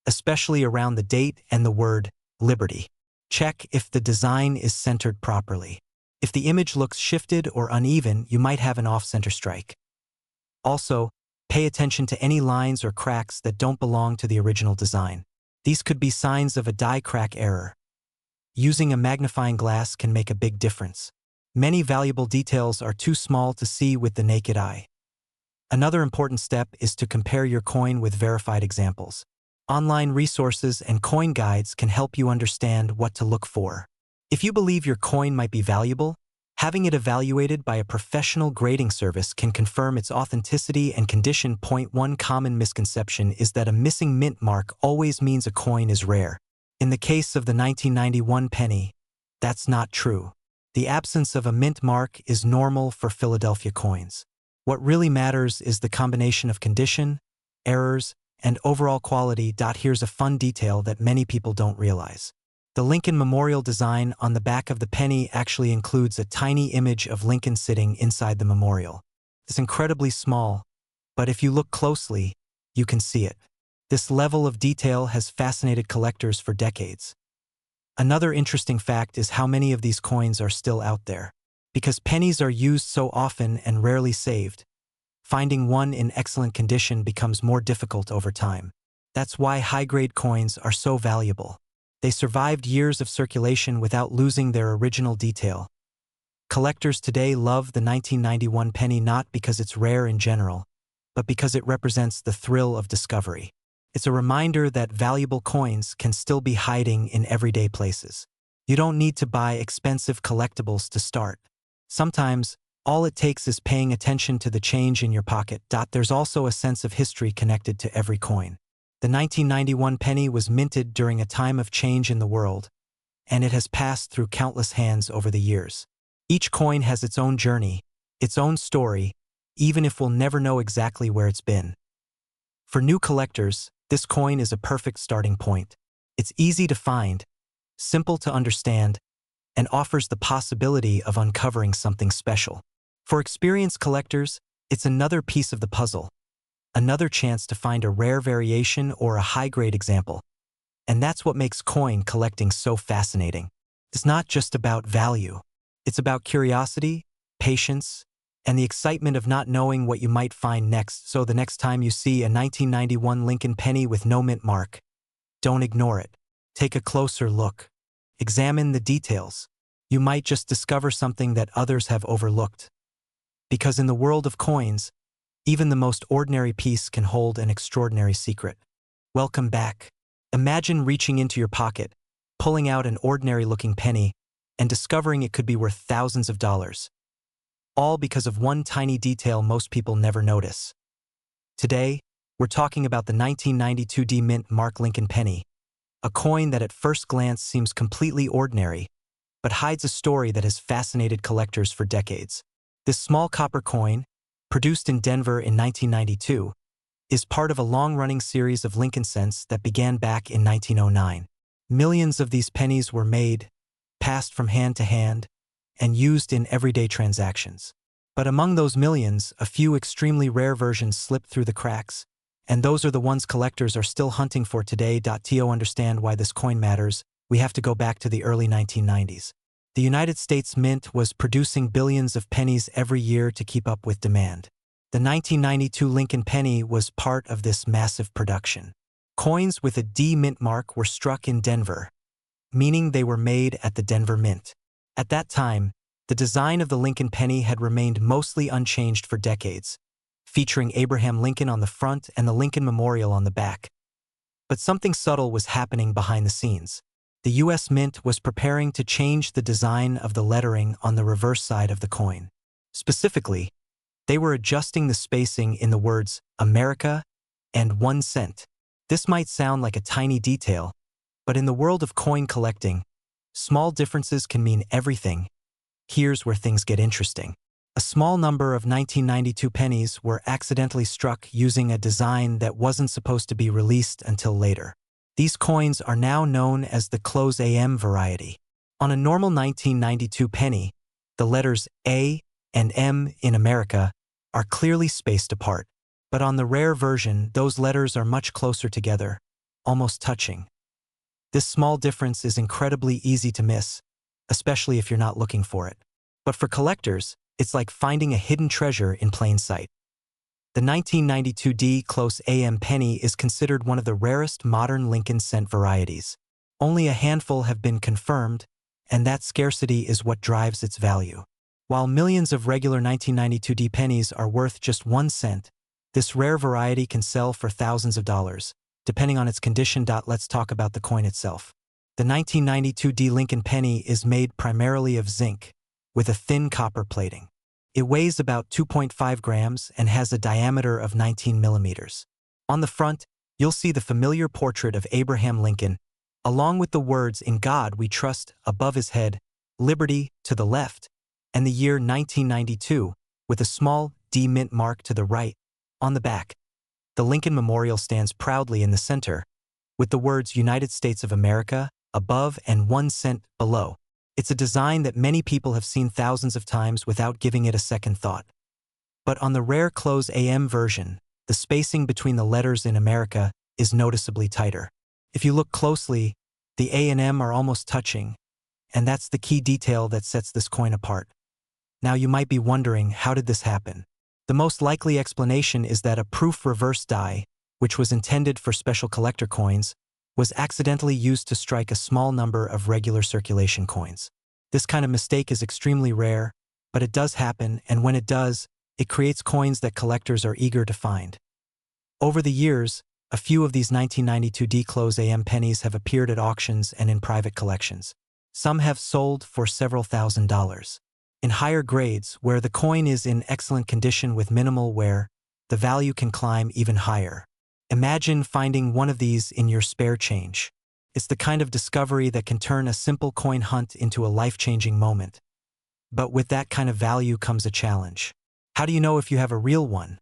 especially around the date and the word Liberty. Check if the design is centered properly. If the image looks shifted or uneven, you might have an off-center strike. Also, pay attention to any lines or cracks that don't belong to the original design. These could be signs of a die crack error. Using a magnifying glass can make a big difference. Many valuable details are too small to see with the naked eye. Another important step is to compare your coin with verified examples. Online resources and coin guides can help you understand what to look for. If you believe your coin might be valuable, having it evaluated by a professional grading service can confirm its authenticity and condition. One common misconception is that a missing mint mark always means a coin is rare. In the case of the 1991 penny, that's not true. The absence of a mint mark is normal for Philadelphia coins. What really matters is the combination of condition, errors, and overall quality. Here's a fun detail that many people don't realize. The Lincoln Memorial design on the back of the penny actually includes a tiny image of Lincoln sitting inside the memorial. It's incredibly small, but if you look closely, you can see it. This level of detail has fascinated collectors for decades. Another interesting fact is how many of these coins are still out there. Because pennies are used so often and rarely saved, finding one in excellent condition becomes more difficult over time. That's why high-grade coins are so valuable. They survived years of circulation without losing their original detail. Collectors today love the 1991 penny not because it's rare in general, but because it represents the thrill of discovery. It's a reminder that valuable coins can still be hiding in everyday places. You don't need to buy expensive collectibles to start. Sometimes, all it takes is paying attention to the change in your pocket. There's also a sense of history connected to every coin. The 1991 penny was minted during a time of change in the world, and it has passed through countless hands over the years. Each coin has its own journey, its own story, even if we'll never know exactly where it's been. For new collectors, this coin is a perfect starting point. It's easy to find, simple to understand, and offers the possibility of uncovering something special. For experienced collectors, it's another piece of the puzzle, another chance to find a rare variation or a high-grade example. And that's what makes coin collecting so fascinating. It's not just about value. It's about curiosity, patience, and the excitement of not knowing what you might find next. So the next time you see a 1991 Lincoln penny with no mint mark, don't ignore it. Take a closer look. Examine the details. You might just discover something that others have overlooked. Because in the world of coins, even the most ordinary piece can hold an extraordinary secret. Welcome back. Imagine reaching into your pocket, pulling out an ordinary-looking penny, and discovering it could be worth thousands of dollars. All because of one tiny detail most people never notice. Today, we're talking about the 1992 D Mint Mark Lincoln penny, a coin that at first glance seems completely ordinary, but hides a story that has fascinated collectors for decades. This small copper coin, produced in Denver in 1992, is part of a long-running series of Lincoln cents that began back in 1909. Millions of these pennies were made, passed from hand to hand, and used in everyday transactions. But among those millions, a few extremely rare versions slipped through the cracks, and those are the ones collectors are still hunting for today. To understand why this coin matters, we have to go back to the early 1990s. The United States Mint was producing billions of pennies every year to keep up with demand. The 1992 Lincoln penny was part of this massive production. Coins with a D Mint mark were struck in Denver, meaning they were made at the Denver Mint. At that time, the design of the Lincoln penny had remained mostly unchanged for decades, featuring Abraham Lincoln on the front and the Lincoln Memorial on the back. But something subtle was happening behind the scenes. The U.S. Mint was preparing to change the design of the lettering on the reverse side of the coin. Specifically, they were adjusting the spacing in the words America and 1 cent. This might sound like a tiny detail, but in the world of coin collecting, small differences can mean everything. Here's where things get interesting. A small number of 1992 pennies were accidentally struck using a design that wasn't supposed to be released until later. These coins are now known as the close AM variety. On a normal 1992 penny, the letters A and M in America are clearly spaced apart. But on the rare version, those letters are much closer together, almost touching. This small difference is incredibly easy to miss, especially if you're not looking for it. But for collectors, it's like finding a hidden treasure in plain sight. The 1992 D Close AM penny is considered one of the rarest modern Lincoln cent varieties. Only a handful have been confirmed, and that scarcity is what drives its value. While millions of regular 1992 D pennies are worth just 1 cent, this rare variety can sell for thousands of dollars, depending on its condition. Let's talk about the coin itself. The 1992 D Lincoln penny is made primarily of zinc, with a thin copper plating. It weighs about 2.5 grams and has a diameter of 19 millimeters. On the front, you'll see the familiar portrait of Abraham Lincoln, along with the words "In God We Trust" above his head, "Liberty" to the left, and the year 1992, with a small D Mint mark to the right. On the back, the Lincoln Memorial stands proudly in the center, with the words "United States of America" above and 1 cent below. It's a design that many people have seen thousands of times without giving it a second thought. But on the rare close AM version, the spacing between the letters in America is noticeably tighter. If you look closely, the A and M are almost touching, and that's the key detail that sets this coin apart. Now you might be wondering, how did this happen? The most likely explanation is that a proof reverse die, which was intended for special collector coins, was accidentally used to strike a small number of regular circulation coins. This kind of mistake is extremely rare, but it does happen, and when it does, it creates coins that collectors are eager to find. Over the years, a few of these 1992 D Close AM pennies have appeared at auctions and in private collections. Some have sold for several $1,000s. In higher grades, where the coin is in excellent condition with minimal wear, the value can climb even higher. Imagine finding one of these in your spare change. It's the kind of discovery that can turn a simple coin hunt into a life-changing moment. But with that kind of value comes a challenge. How do you know if you have a real one?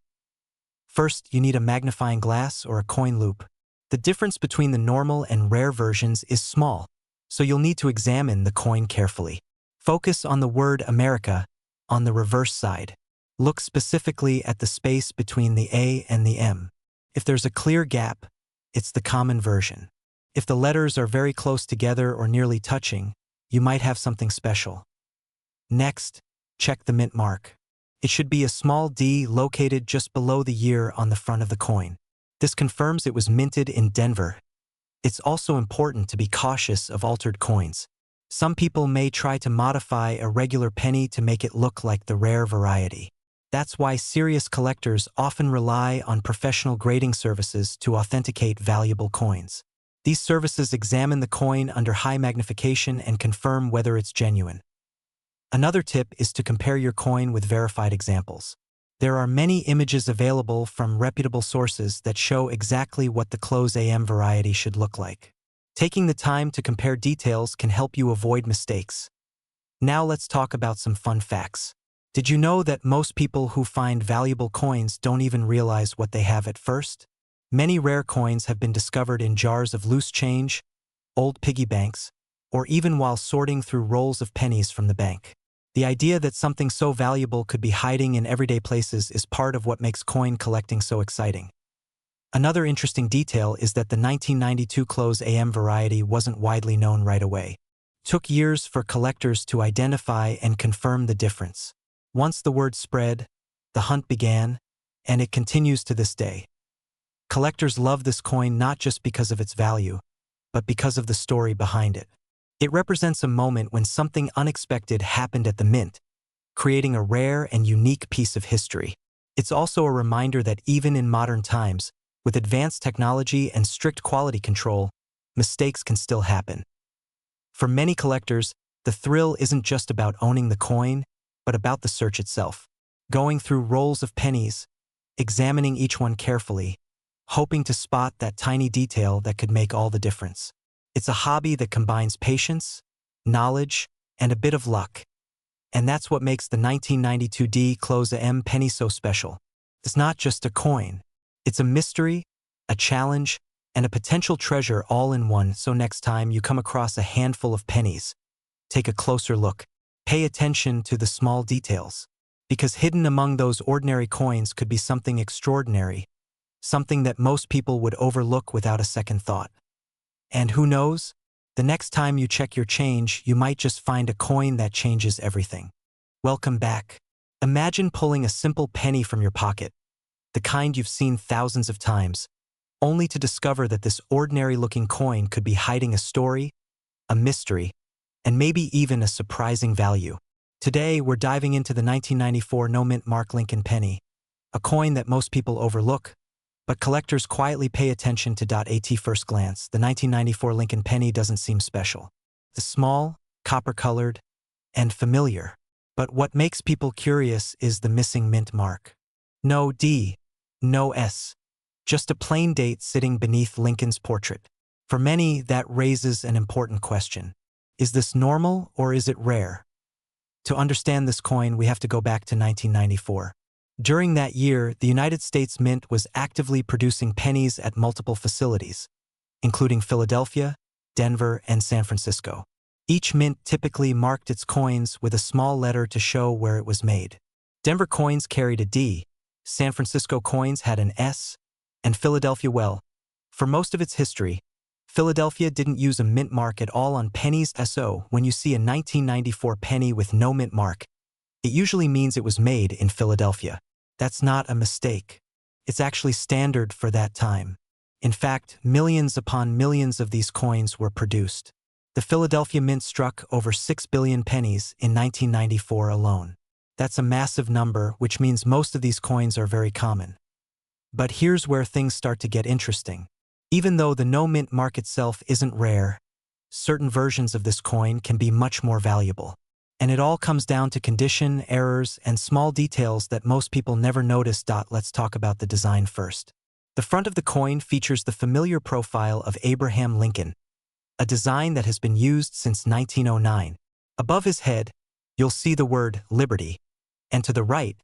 First, you need a magnifying glass or a coin loupe. The difference between the normal and rare versions is small, so you'll need to examine the coin carefully. Focus on the word America on the reverse side. Look specifically at the space between the A and the M. If there's a clear gap, it's the common version. If the letters are very close together or nearly touching, you might have something special. Next, check the mint mark. It should be a small D located just below the year on the front of the coin. This confirms it was minted in Denver. It's also important to be cautious of altered coins. Some people may try to modify a regular penny to make it look like the rare variety. That's why serious collectors often rely on professional grading services to authenticate valuable coins. These services examine the coin under high magnification and confirm whether it's genuine. Another tip is to compare your coin with verified examples. There are many images available from reputable sources that show exactly what the close AM variety should look like. Taking the time to compare details can help you avoid mistakes. Now let's talk about some fun facts. Did you know that most people who find valuable coins don't even realize what they have at first? Many rare coins have been discovered in jars of loose change, old piggy banks, or even while sorting through rolls of pennies from the bank. The idea that something so valuable could be hiding in everyday places is part of what makes coin collecting so exciting. Another interesting detail is that the 1992 close AM variety wasn't widely known right away. It took years for collectors to identify and confirm the difference. Once the word spread, the hunt began, and it continues to this day. Collectors love this coin not just because of its value, but because of the story behind it. It represents a moment when something unexpected happened at the mint, creating a rare and unique piece of history. It's also a reminder that even in modern times, with advanced technology and strict quality control, mistakes can still happen. For many collectors, the thrill isn't just about owning the coin, but about the search itself. Going through rolls of pennies, examining each one carefully, hoping to spot that tiny detail that could make all the difference. It's a hobby that combines patience, knowledge, and a bit of luck. And that's what makes the 1992 Close AM penny so special. It's not just a coin. It's a mystery, a challenge, and a potential treasure all in one. So next time you come across a handful of pennies, take a closer look. Pay attention to the small details. Because hidden among those ordinary coins could be something extraordinary, something that most people would overlook without a second thought. And who knows? The next time you check your change, you might just find a coin that changes everything. Welcome back. Imagine pulling a simple penny from your pocket, the kind you've seen thousands of times, only to discover that this ordinary-looking coin could be hiding a story, a mystery, and maybe even a surprising value. Today, we're diving into the 1994 no-mint mark Lincoln penny, a coin that most people overlook, but collectors quietly pay attention to. At first glance, the 1994 Lincoln penny doesn't seem special. It's small, copper-colored, and familiar. But what makes people curious is the missing mint mark. No D, no S, just a plain date sitting beneath Lincoln's portrait. For many, that raises an important question. Is this normal or is it rare? To understand this coin, we have to go back to 1994. During that year, the United States Mint was actively producing pennies at multiple facilities, including Philadelphia, Denver, and San Francisco. Each mint typically marked its coins with a small letter to show where it was made. Denver coins carried a D, San Francisco coins had an S, and Philadelphia, well, for most of its history, Philadelphia didn't use a mint mark at all on pennies. So when you see a 1994 penny with no mint mark, it usually means it was made in Philadelphia. That's not a mistake. It's actually standard for that time. In fact, millions upon millions of these coins were produced. The Philadelphia Mint struck over 6 billion pennies in 1994 alone. That's a massive number, which means most of these coins are very common. But here's where things start to get interesting. Even though the no-mint mark itself isn't rare, certain versions of this coin can be much more valuable. And it all comes down to condition, errors, and small details that most people never notice. Let's talk about the design first. The front of the coin features the familiar profile of Abraham Lincoln, a design that has been used since 1909. Above his head, you'll see the word Liberty, and to the right,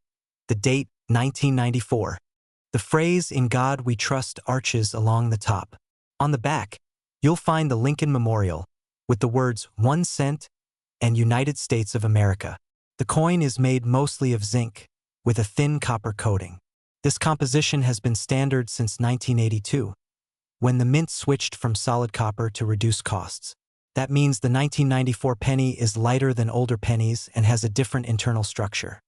the date 1994. The phrase "In God We Trust" arches along the top. On the back, you'll find the Lincoln Memorial, with the words 1 cent and United States of America. The coin is made mostly of zinc, with a thin copper coating. This composition has been standard since 1982, when the mint switched from solid copper to reduce costs. That means the 1994 penny is lighter than older pennies and has a different internal structure.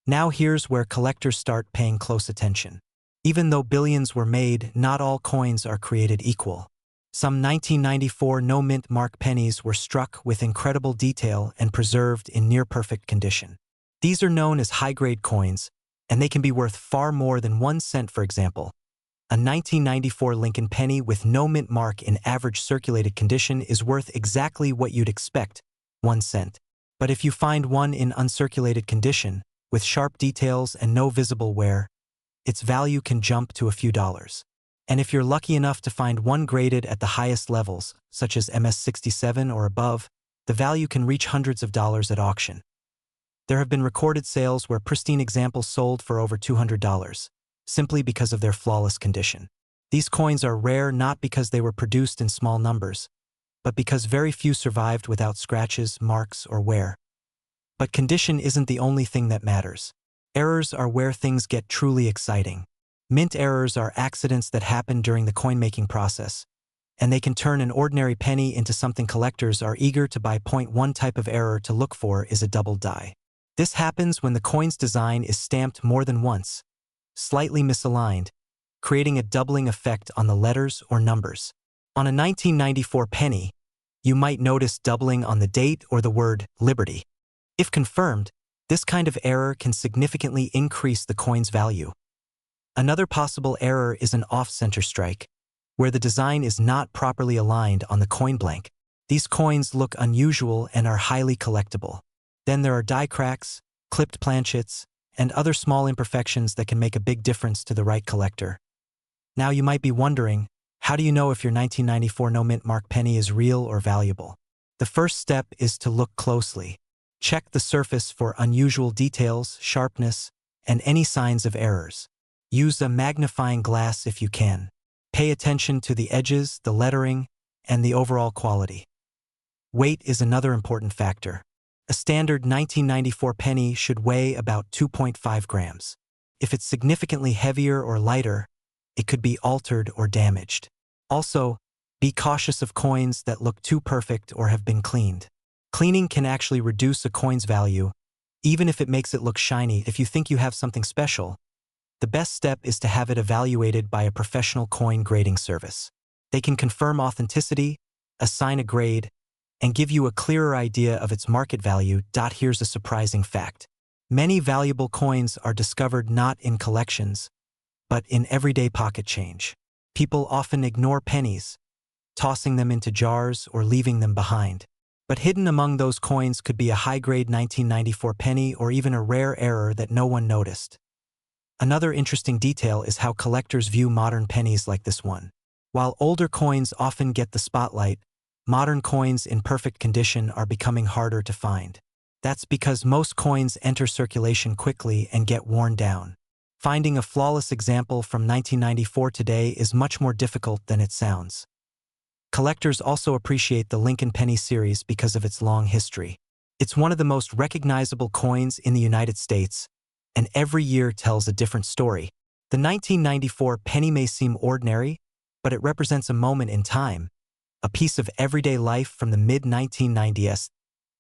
Now here's where collectors start paying close attention. Even though billions were made, not all coins are created equal. Some 1994 no-mint mark pennies were struck with incredible detail and preserved in near-perfect condition. These are known as high-grade coins, and they can be worth far more than 1 cent, for example. A 1994 Lincoln penny with no mint mark in average circulated condition is worth exactly what you'd expect, 1 cent. But if you find one in uncirculated condition, with sharp details and no visible wear, its value can jump to a few dollars. And if you're lucky enough to find one graded at the highest levels, such as MS-67 or above, the value can reach hundreds of dollars at auction. There have been recorded sales where pristine examples sold for over $200, simply because of their flawless condition. These coins are rare not because they were produced in small numbers, but because very few survived without scratches, marks, or wear. But condition isn't the only thing that matters. Errors are where things get truly exciting. Mint errors are accidents that happen during the coin-making process, and they can turn an ordinary penny into something collectors are eager to buy. One type of error to look for is a double die. This happens when the coin's design is stamped more than once, slightly misaligned, creating a doubling effect on the letters or numbers. On a 1994 penny, you might notice doubling on the date or the word Liberty. If confirmed, this kind of error can significantly increase the coin's value. Another possible error is an off-center strike, where the design is not properly aligned on the coin blank. These coins look unusual and are highly collectible. Then there are die cracks, clipped planchets, and other small imperfections that can make a big difference to the right collector. Now you might be wondering, how do you know if your 1994 no mint mark penny is real or valuable? The first step is to look closely. Check the surface for unusual details, sharpness, and any signs of errors. Use a magnifying glass if you can. Pay attention to the edges, the lettering, and the overall quality. Weight is another important factor. A standard 1994 penny should weigh about 2.5 grams. If it's significantly heavier or lighter, it could be altered or damaged. Also, be cautious of coins that look too perfect or have been cleaned. Cleaning can actually reduce a coin's value, even if it makes it look shiny. If you think you have something special, the best step is to have it evaluated by a professional coin grading service. They can confirm authenticity, assign a grade, and give you a clearer idea of its market value. Here's a surprising fact. Many valuable coins are discovered not in collections, but in everyday pocket change. People often ignore pennies, tossing them into jars or leaving them behind. But hidden among those coins could be a high-grade 1994 penny or even a rare error that no one noticed. Another interesting detail is how collectors view modern pennies like this one. While older coins often get the spotlight, modern coins in perfect condition are becoming harder to find. That's because most coins enter circulation quickly and get worn down. Finding a flawless example from 1994 today is much more difficult than it sounds. Collectors also appreciate the Lincoln penny series because of its long history. It's one of the most recognizable coins in the United States, and every year tells a different story. The 1994 penny may seem ordinary, but it represents a moment in time, a piece of everyday life from the mid-1990s.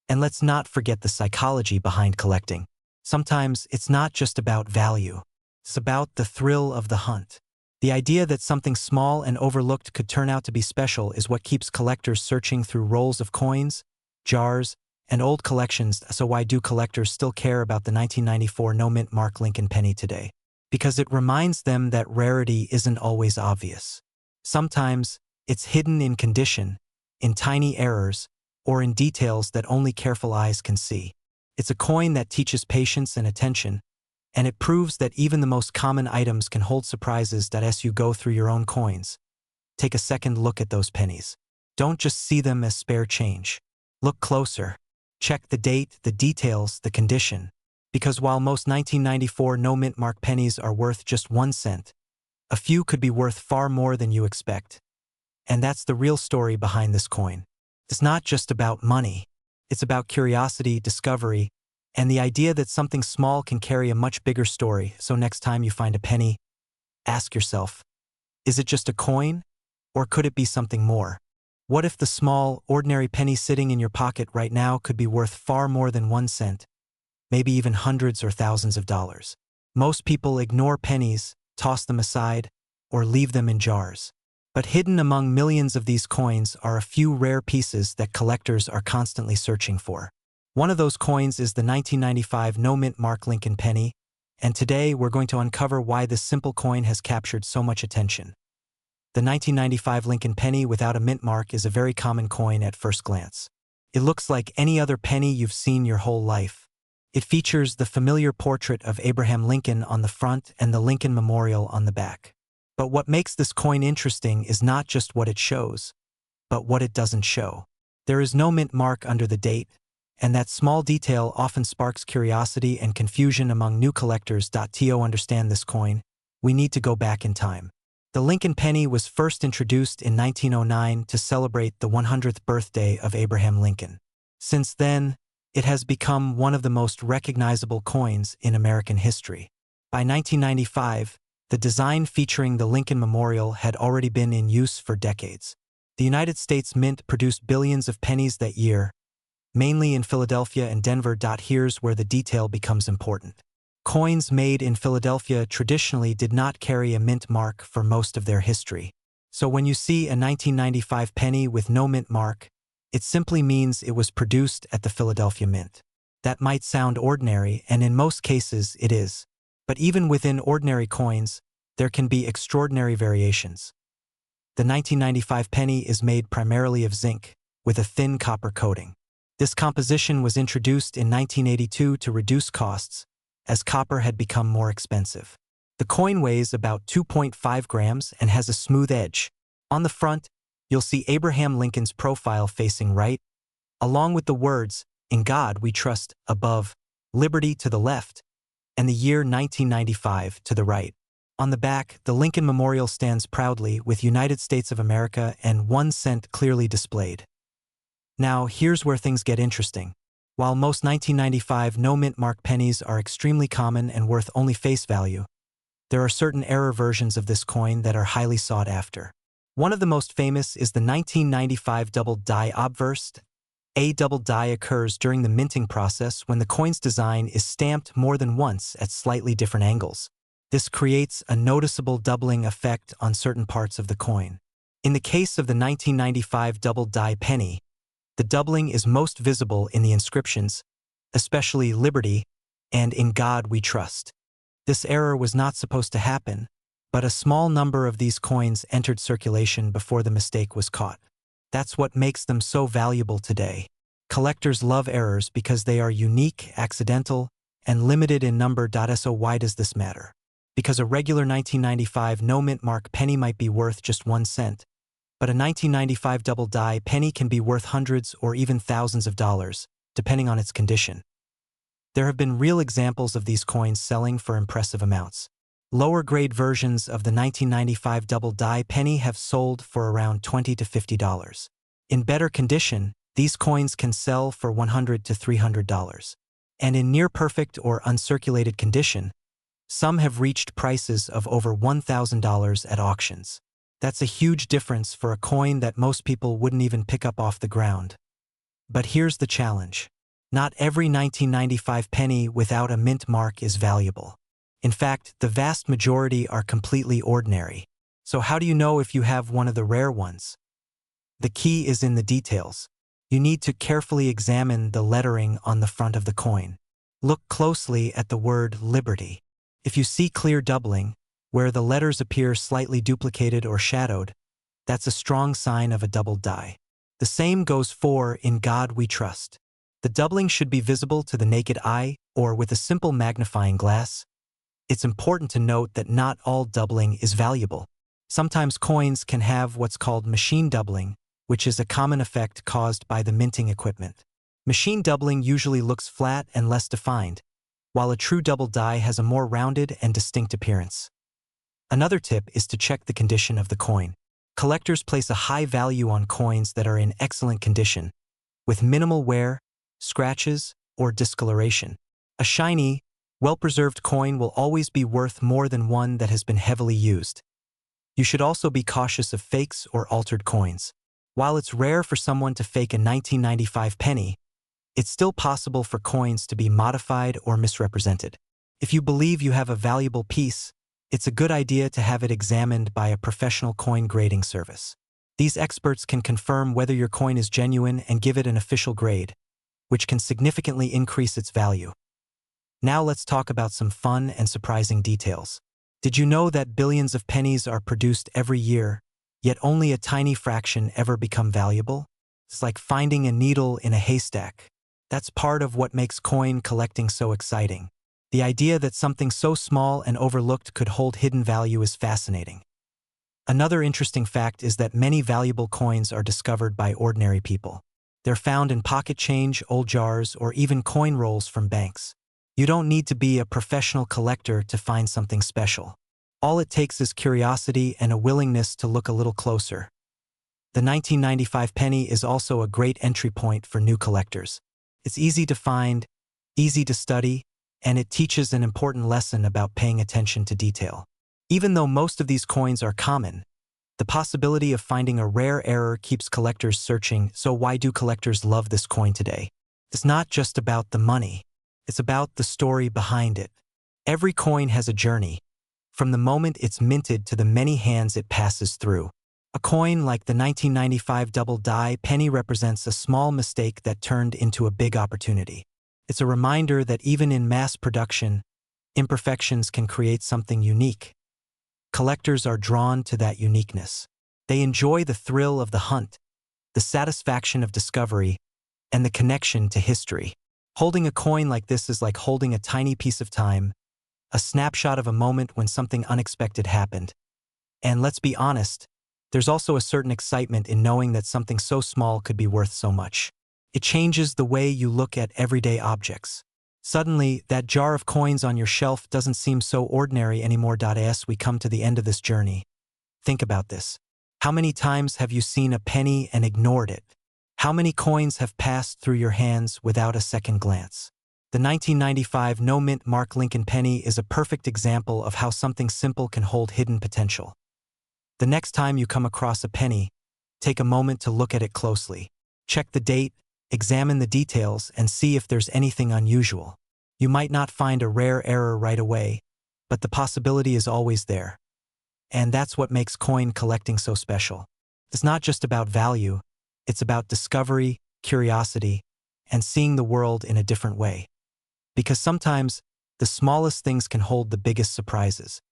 And let's not forget the psychology behind collecting. Sometimes it's not just about value. It's about the thrill of the hunt. The idea that something small and overlooked could turn out to be special is what keeps collectors searching through rolls of coins, jars, and old collections. So why do collectors still care about the 1994 no mint mark Lincoln penny today? Because it reminds them that rarity isn't always obvious. Sometimes it's hidden in condition, in tiny errors, or in details that only careful eyes can see. It's a coin that teaches patience and attention, and it proves that even the most common items can hold surprises. As you go through your own coins, take a second look at those pennies. Don't just see them as spare change. Look closer. Check the date, the details, the condition. Because while most 1994 no mint mark pennies are worth just 1 cent, a few could be worth far more than you expect. And that's the real story behind this coin. It's not just about money. It's about curiosity, discovery, and the idea that something small can carry a much bigger story. So next time you find a penny, ask yourself, is it just a coin, or could it be something more? What if the small, ordinary penny sitting in your pocket right now could be worth far more than 1 cent, maybe even hundreds or thousands of dollars? Most people ignore pennies, toss them aside, or leave them in jars. But hidden among millions of these coins are a few rare pieces that collectors are constantly searching for. One of those coins is the 1995 no mint mark Lincoln penny, and today we're going to uncover why this simple coin has captured so much attention. The 1995 Lincoln penny without a mint mark is a very common coin at first glance. It looks like any other penny you've seen your whole life. It features the familiar portrait of Abraham Lincoln on the front and the Lincoln Memorial on the back. But what makes this coin interesting is not just what it shows, but what it doesn't show. There is no mint mark under the date, and that small detail often sparks curiosity and confusion among new collectors. To understand this coin, we need to go back in time. The Lincoln penny was first introduced in 1909 to celebrate the 100th birthday of Abraham Lincoln. Since then, it has become one of the most recognizable coins in American history. By 1995, the design featuring the Lincoln Memorial had already been in use for decades. The United States Mint produced billions of pennies that year, mainly in Philadelphia and Denver. Here's where the detail becomes important. Coins made in Philadelphia traditionally did not carry a mint mark for most of their history. So when you see a 1995 penny with no mint mark, it simply means it was produced at the Philadelphia Mint. That might sound ordinary, and in most cases it is. But even within ordinary coins, there can be extraordinary variations. The 1995 penny is made primarily of zinc, with a thin copper coating. This composition was introduced in 1982 to reduce costs, as copper had become more expensive. The coin weighs about 2.5 grams and has a smooth edge. On the front, you'll see Abraham Lincoln's profile facing right, along with the words, "In God We Trust," above, "Liberty" to the left, and the year 1995 to the right. On the back, the Lincoln Memorial stands proudly with United States of America and 1 cent clearly displayed. Now, here's where things get interesting. While most 1995 no-mint mark pennies are extremely common and worth only face value, there are certain error versions of this coin that are highly sought after. One of the most famous is the 1995 double die obverse. A double die occurs during the minting process when the coin's design is stamped more than once at slightly different angles. This creates a noticeable doubling effect on certain parts of the coin. In the case of the 1995 double die penny, the doubling is most visible in the inscriptions, especially "Liberty" and "In God We Trust." This error was not supposed to happen, but a small number of these coins entered circulation before the mistake was caught. That's what makes them so valuable today. Collectors love errors because they are unique, accidental, and limited in number. So why does this matter? Because a regular 1995 no-mint mark penny might be worth just 1 cent, but a 1995 double die penny can be worth hundreds or even thousands of dollars, depending on its condition. There have been real examples of these coins selling for impressive amounts. Lower-grade versions of the 1995 double die penny have sold for around $20 to $50. In better condition, these coins can sell for $100 to $300. And in near-perfect or uncirculated condition, some have reached prices of over $1,000 at auctions. That's a huge difference for a coin that most people wouldn't even pick up off the ground. But here's the challenge. Not every 1995 penny without a mint mark is valuable. In fact, the vast majority are completely ordinary. So how do you know if you have one of the rare ones? The key is in the details. You need to carefully examine the lettering on the front of the coin. Look closely at the word "Liberty." If you see clear doubling, where the letters appear slightly duplicated or shadowed, that's a strong sign of a double die. The same goes for "In God We Trust." The doubling should be visible to the naked eye or with a simple magnifying glass. It's important to note that not all doubling is valuable. Sometimes coins can have what's called machine doubling, which is a common effect caused by the minting equipment. Machine doubling usually looks flat and less defined, while a true double die has a more rounded and distinct appearance. Another tip is to check the condition of the coin. Collectors place a high value on coins that are in excellent condition, with minimal wear, scratches, or discoloration. A shiny, well-preserved coin will always be worth more than one that has been heavily used. You should also be cautious of fakes or altered coins. While it's rare for someone to fake a 1995 penny, it's still possible for coins to be modified or misrepresented. If you believe you have a valuable piece, it's a good idea to have it examined by a professional coin grading service. These experts can confirm whether your coin is genuine and give it an official grade, which can significantly increase its value. Now let's talk about some fun and surprising details. Did you know that billions of pennies are produced every year, yet only a tiny fraction ever become valuable? It's like finding a needle in a haystack. That's part of what makes coin collecting so exciting. The idea that something so small and overlooked could hold hidden value is fascinating. Another interesting fact is that many valuable coins are discovered by ordinary people. They're found in pocket change, old jars, or even coin rolls from banks. You don't need to be a professional collector to find something special. All it takes is curiosity and a willingness to look a little closer. The 1995 penny is also a great entry point for new collectors. It's easy to find, easy to study, and it teaches an important lesson about paying attention to detail. Even though most of these coins are common, the possibility of finding a rare error keeps collectors searching. So why do collectors love this coin today? It's not just about the money. It's about the story behind it. Every coin has a journey, from the moment it's minted to the many hands it passes through. A coin like the 1995 double die penny represents a small mistake that turned into a big opportunity. It's a reminder that even in mass production, imperfections can create something unique. Collectors are drawn to that uniqueness. They enjoy the thrill of the hunt, the satisfaction of discovery, and the connection to history. Holding a coin like this is like holding a tiny piece of time, a snapshot of a moment when something unexpected happened. And let's be honest, there's also a certain excitement in knowing that something so small could be worth so much. It changes the way you look at everyday objects. Suddenly, that jar of coins on your shelf doesn't seem so ordinary anymore. As we come to the end of this journey, think about this. How many times have you seen a penny and ignored it? How many coins have passed through your hands without a second glance? The 1995 no-mint Mark Lincoln penny is a perfect example of how something simple can hold hidden potential. The next time you come across a penny, take a moment to look at it closely. Check the date, examine the details, and see if there's anything unusual. You might not find a rare error right away, but the possibility is always there. And that's what makes coin collecting so special. It's not just about value, it's about discovery, curiosity, and seeing the world in a different way. Because sometimes, the smallest things can hold the biggest surprises.